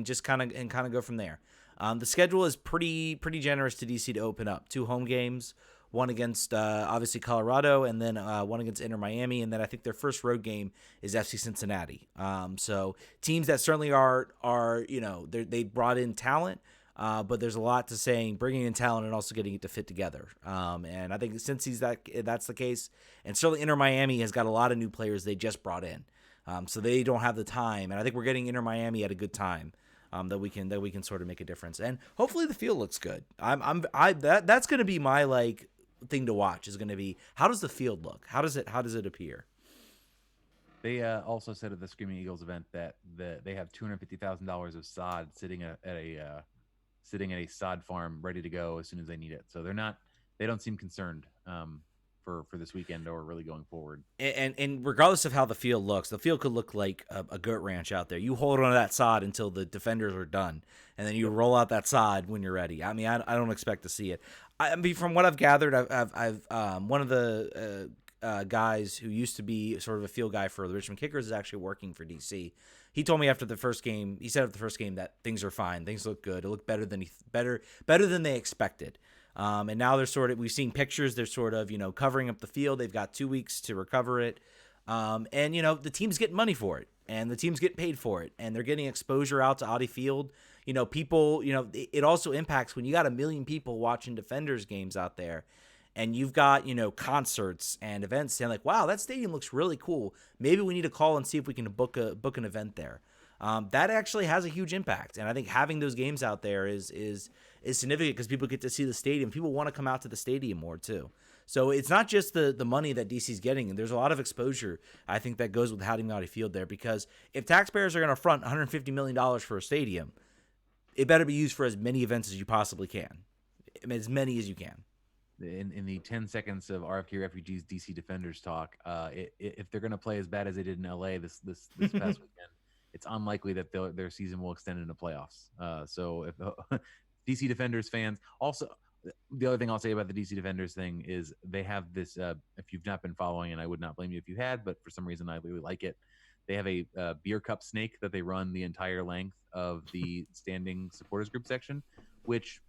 just kind of go from there. The schedule is pretty generous to DC to open up 2 home games, one against obviously Colorado, and then one against Inter Miami, and then I think their first road game is FC Cincinnati. So teams that certainly are they brought in talent. But there's a lot to saying bringing in talent and also getting it to fit together. And I think since that's the case, and certainly Inter Miami has got a lot of new players they just brought in, so they don't have the time. And I think we're getting Inter Miami at a good time that we can sort of make a difference. And hopefully the field looks good. That's going to be my thing to watch. Is going to be, how does the field look? How does it appear? They also said at the Screaming Eagles event that they have $250,000 of sod sitting at a sod farm ready to go as soon as they need it. So they don't seem concerned for this weekend or really going forward. And regardless of how the field looks, the field could look like a goat ranch out there. You hold on to that sod until the defenders are done, and then you roll out that sod when you're ready. I mean, I don't expect to see it. I mean, from what I've gathered, I've one of the guys who used to be sort of a field guy for the Richmond Kickers is actually working for DC. He told me after the first game, that things are fine. Things look good. It looked better than they expected. And now we've seen pictures. They're sort of, covering up the field. They've got 2 weeks to recover it. And the team's getting money for it, and the team's getting paid for it, and they're getting exposure out to Audi Field. People, it also impacts when you got 1 million people watching Defenders games out there. And you've got, concerts and events saying wow, that stadium looks really cool. Maybe we need to call and see if we can book an event there. That actually has a huge impact. And I think having those games out there is significant because people get to see the stadium. People want to come out to the stadium more too. So it's not just the money that DC's getting, and there's a lot of exposure I think that goes with having Audi Field there, because if taxpayers are going to front $150 million for a stadium, it better be used for as many events as you possibly can. I mean, as many as you can. In the 10 seconds of RFK Refugees DC Defenders talk, if they're going to play as bad as they did in LA this past weekend, it's unlikely that their season will extend into playoffs. So if DC Defenders fans, also the other thing I'll say about the DC Defenders thing is they have this. If you've not been following, and I would not blame you if you had, but for some reason I really like it. They have a beer cup snake that they run the entire length of the standing supporters group section, which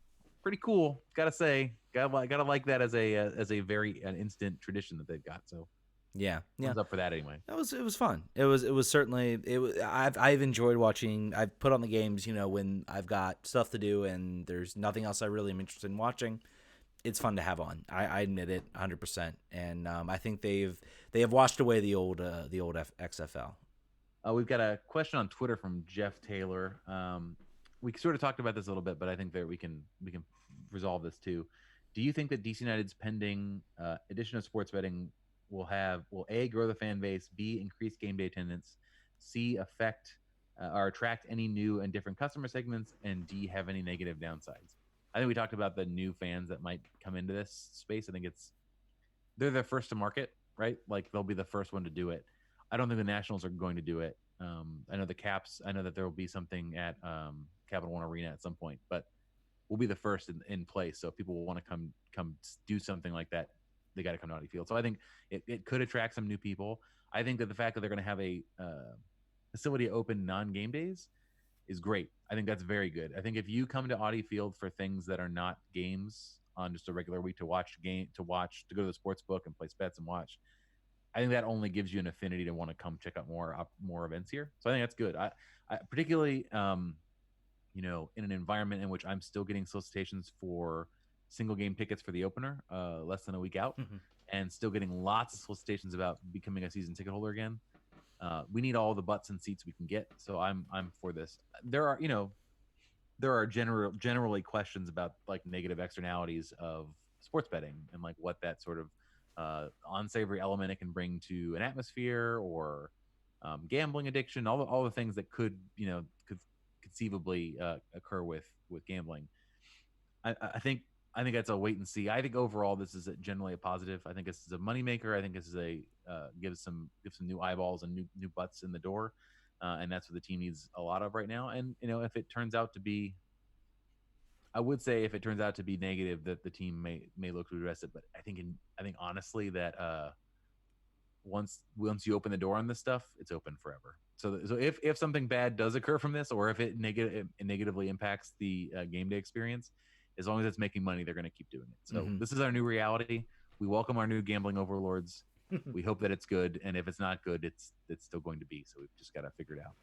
pretty cool. Gotta say, gotta like that as a very an instant tradition that they've got. So yeah, thumbs up for that anyway. It was fun. It was certainly it was. I've enjoyed watching. I've put on the games, when I've got stuff to do and there's nothing else I really am interested in watching. It's fun to have on. I admit it 100%. And I think they have washed away the old XFL. We've got a question on Twitter from Jeff Taylor. We sort of talked about this a little bit, but I think that we can resolve this too. Do you think that DC United's pending addition of sports betting will A, grow the fan base, B, increase game day attendance, C, affect or attract any new and different customer segments, and D, have any negative downsides? I think we talked about the new fans that might come into this space. I think they're the first to market, right? Like they'll be the first one to do it. I don't think the Nationals are going to do it. I know the Caps. I know that there will be something at Capital One Arena at some point, but we'll be the first in place. So if people want to come do something like that, they got to come to Audi Field. So I think it could attract some new people. I think that the fact that they're going to have a facility open non-game days is great. I think that's very good. I think if you come to Audi Field for things that are not games on just a regular week to go to the sports book and place bets and watch, I think that only gives you an affinity to want to come check out more events here. So I think that's good. I particularly, in an environment in which I'm still getting solicitations for single game tickets for the opener, less than a week out, and still getting lots of solicitations about becoming a season ticket holder again. We need all the butts and seats we can get. So I'm for this. There are generally questions about like negative externalities of sports betting and like what that sort of unsavory element it can bring to an atmosphere or gambling addiction, all the things that could conceivably occur with gambling. I think that's a wait and see. I think overall this is generally a positive. I think this is a moneymaker. I think this is gives some new eyeballs and new butts in the door, and that's what the team needs a lot of right now. And if it turns out to be, I would say if it turns out to be negative, that the team may look to address it. But I think honestly that once you open the door on this stuff, it's open forever. So if something bad does occur from this, or if it negatively impacts the game day experience, as long as it's making money, they're going to keep doing it. So This is our new reality. We welcome our new gambling overlords. We hope that it's good, and if it's not good, it's still going to be. So we've just got to figure it out.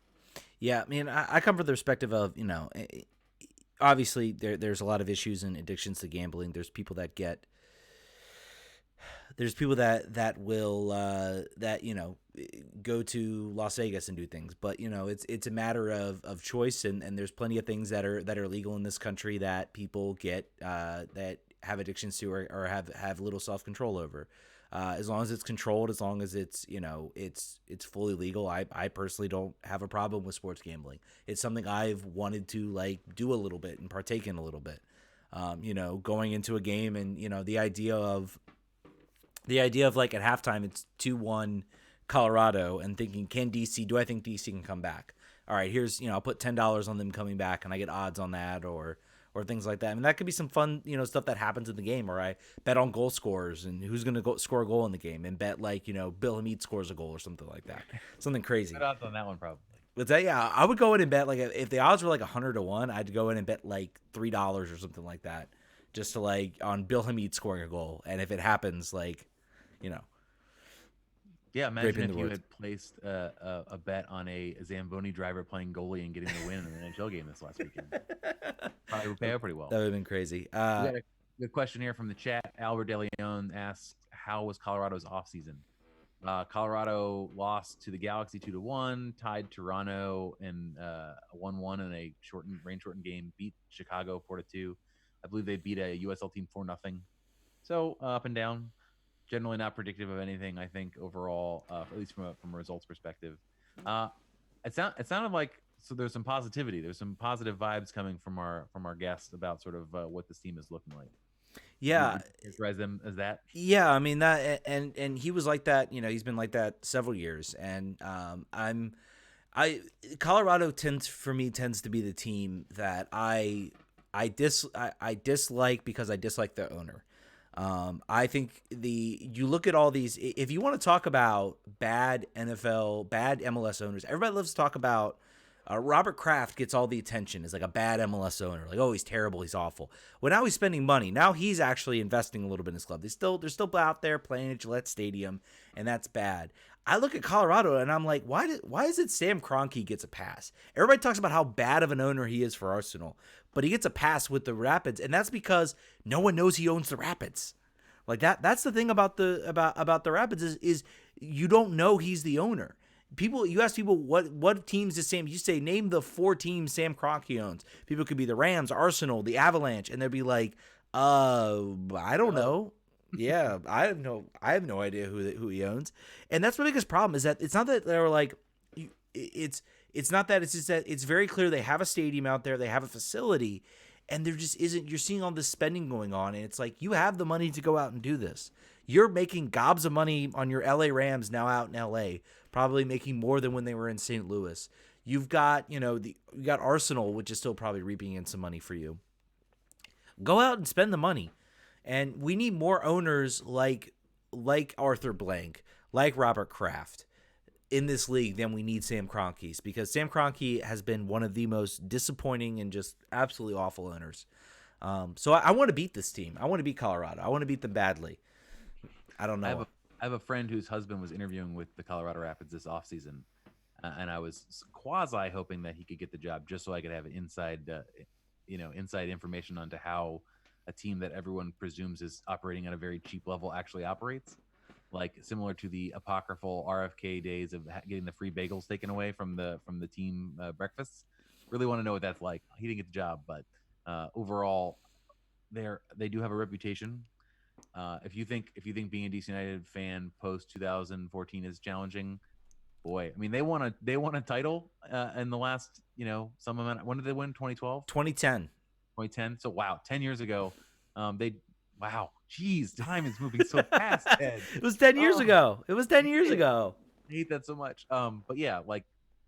Yeah, I mean, I come from the perspective of obviously there's a lot of issues and addictions to gambling. There's people that will go to Las Vegas and do things, but it's a matter of choice, and there's plenty of things that are legal in this country that people get that have addictions to or have little self-control over. As long as it's controlled, as long as it's it's fully legal, I personally don't have a problem with sports gambling. It's something I've wanted to do a little bit and partake in a little bit. Going into a game and the idea of like at halftime it's 2-1 Colorado and thinking, do I think DC can come back? All right, here's I'll put $10 on them coming back and I get odds on that or things like that. I mean, that could be some fun, stuff that happens in the game. Or I bet on goal scorers and who's going to score a goal in the game, and bet Bill Hamid scores a goal or something like that. Something crazy. Good odds on that one probably. But yeah, I would go in and bet if the odds were 100-1, I'd go in and bet $3 or something like that, just to on Bill Hamid scoring a goal. And if it happens, Yeah, imagine if you had placed a bet on a Zamboni driver playing goalie and getting the win in an NHL game this last weekend. Probably would pay out pretty well. That would have been crazy. We got a good question here from the chat. Albert De Leon asks, how was Colorado's offseason? Colorado lost to the Galaxy 2-1, tied Toronto in a 1-1 in a rain-shortened game, beat Chicago 4-2. I believe they beat a USL team 4-0. So up and down. generally not predictive of anything. I think overall, at least from a results perspective, it sounded like so there's some positivity. There's some positive vibes coming from our guests about sort of what this team is looking like. Yeah, Would you characterize them as that? yeah. I mean that, and he was like that. You know, he's been like that several years, and Colorado tends to be the team that I dislike because I dislike the owner. I think you look at all these. If you want to talk about bad NFL, bad MLS owners, everybody loves to talk about. Robert Kraft gets all the attention as like a bad MLS owner, like, oh, he's terrible, he's awful. Well, now he's spending money. Now he's actually investing a little bit in his club. They're still out there playing at Gillette Stadium, and that's bad. I look at Colorado and I'm like, why is it Sam Kroenke gets a pass? Everybody talks about how bad of an owner he is for Arsenal, but he gets a pass with the Rapids, and that's because no one knows he owns the Rapids. Like that's the thing about the Rapids is you don't know he's the owner. You ask people what teams does Sam, you say name the 4 teams Sam Kroenke owns. People could be the Rams, Arsenal, the Avalanche, and they'll be like, I don't know. Yeah, I have no idea who he owns. And that's the biggest problem is that it's not that they're like it's not that, it's just that it's very clear they have a stadium out there, they have a facility, and there just isn't. You're seeing all this spending going on, and it's like you have the money to go out and do this. You're making gobs of money on your LA Rams now out in LA, probably making more than when they were in St. Louis. You've got, you got Arsenal, which is still probably reaping in some money for you. Go out and spend the money. And we need more owners like Arthur Blank, like Robert Kraft in this league than we need Sam Kroenke's, because Sam Kroenke has been one of the most disappointing and just absolutely awful owners. So I want to beat this team. I want to beat Colorado. I want to beat them badly. I don't know. I have a friend whose husband was interviewing with the Colorado Rapids this offseason, and I was quasi hoping that he could get the job just so I could have inside information onto how a team that everyone presumes is operating at a very cheap level actually operates, like similar to the apocryphal RFK days of getting the free bagels taken away from the team breakfasts. Really want to know what that's like. He didn't get the job, but overall, they do have a reputation. If you think being a DC United fan post 2014 is challenging, boy, I mean they won a title in the last some amount. When did they win? 2012, 2010. 2010. So wow, 10 years ago, geez, time is moving so fast. Ed. It was 10 years ago. It was 10 years ago. I hate that so much. But yeah, like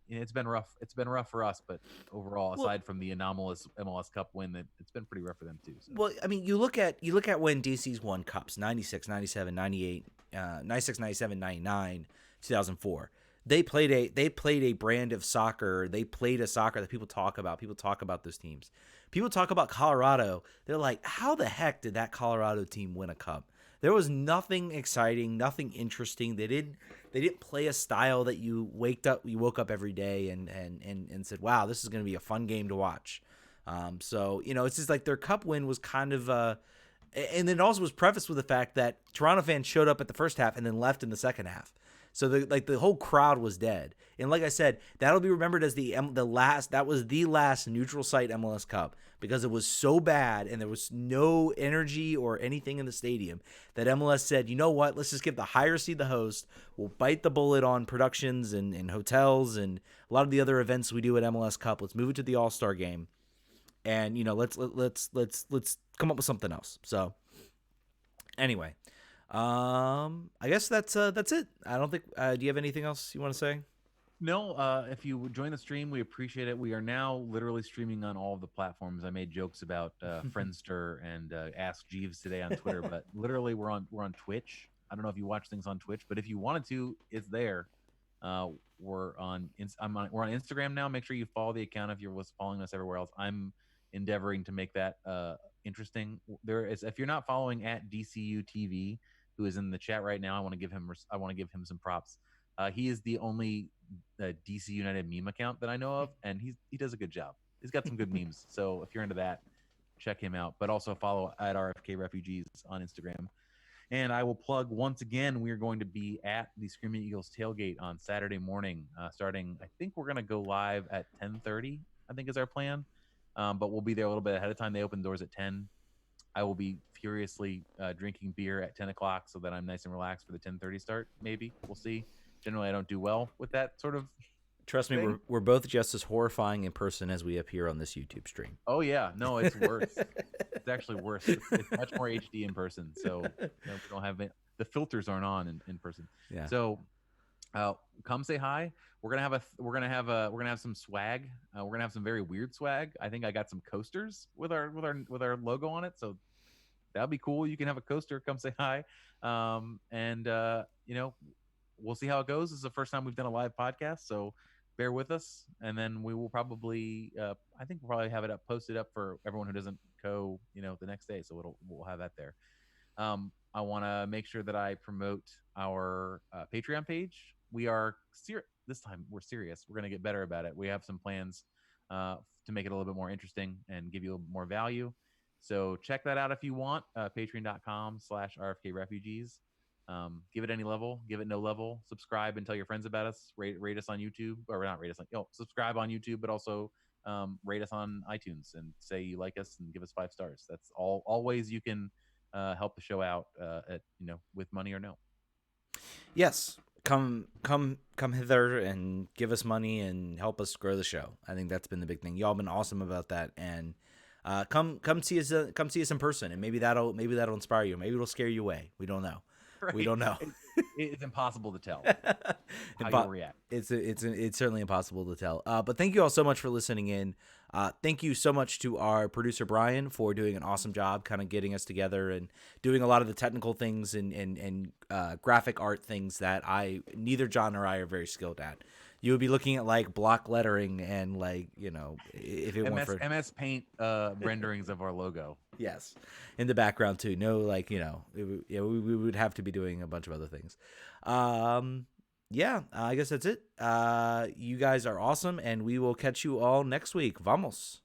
it's been rough. It's been rough for us, but overall, aside from the anomalous MLS Cup win, it's been pretty rough for them too. So. Well, I mean, you look at when DC's won cups, 96, 97, 98, 96, 97, 99, 2004. They played a brand of soccer. They played a soccer that people talk about. People talk about those teams. People talk about Colorado. They're like, how the heck did that Colorado team win a cup? There was nothing exciting, nothing interesting. They didn't play a style that you woke up every day and said, wow, this is going to be a fun game to watch. So it's just like their cup win was kind of and then it also was prefaced with the fact that Toronto fans showed up at the first half and then left in the second half. So the whole crowd was dead. And like I said, that'll be remembered as the last neutral site MLS Cup, because it was so bad and there was no energy or anything in the stadium that MLS said, you know what, let's just give the higher seed the host. We'll bite the bullet on productions and hotels and a lot of the other events we do at MLS Cup. Let's move it to the All-Star game. And let's come up with something else. So anyway, I guess that's it. I don't think. Do you have anything else you want to say? No. If you join the stream, we appreciate it. We are now literally streaming on all of the platforms. I made jokes about Friendster and Ask Jeeves today on Twitter, but literally we're on Twitch. I don't know if you watch things on Twitch, but if you wanted to, it's there. We're on Instagram now. Make sure you follow the account if you're following us everywhere else. I'm endeavoring to make that interesting. There is, if you're not following at DCU TV, who is in the chat right now, I want to give him some props. He is the only DC United meme account that I know of, and he does a good job. He's got some good memes. So if you're into that, check him out. But also follow at RFK Refugees on Instagram. And I will plug once again, we are going to be at the Screaming Eagles tailgate on Saturday morning, starting. I think we're going to go live at 10:30. I think is our plan. But we'll be there a little bit ahead of time. They open doors at 10. I will be furiously drinking beer at 10 o'clock so that I'm nice and relaxed for the 10:30 start. Maybe we'll see. Generally, I don't do well with that sort of. Trust me, thing. we're both just as horrifying in person as we appear on this YouTube stream. Oh yeah, no, it's worse. It's actually worse. It's much more HD in person. So we don't have the filters aren't on in person. Yeah. So come say hi. We're gonna have some swag. We're gonna have some very weird swag. I think I got some coasters with our logo on it. So that'll be cool. You can have a coaster. Come say hi. And we'll see how it goes. This is the first time we've done a live podcast, so bear with us. And then we will probably, I think we'll probably have it posted up for everyone who doesn't the next day. So we'll have that there. I want to make sure that I promote our Patreon page. We are this time we're serious. We're going to get better about it. We have some plans to make it a little bit more interesting and give you more value. So check that out if you want. Patreon.com/RFK Refugees. Give it any level, give it no level. Subscribe and tell your friends about us. Rate us on YouTube, or not rate us on. Subscribe on YouTube, but also rate us on iTunes and say you like us and give us 5 stars. That's all ways you can help the show out. With money or no. Yes, come hither and give us money and help us grow the show. I think that's been the big thing. Y'all been awesome about that, and come see us in person, and maybe that'll inspire you. Maybe it'll scare you away. We don't know. Right. We don't know. It's impossible to tell how you'll react. It's certainly impossible to tell. But thank you all so much for listening in. Thank you so much to our producer Brian for doing an awesome job, kind of getting us together and doing a lot of the technical things and graphic art things that neither John or I are very skilled at. You would be looking at like block lettering and if it weren't for MS Paint renderings of our logo. Yes, in the background too. No, we would have to be doing a bunch of other things. I guess that's it. You guys are awesome, and we will catch you all next week. Vamos.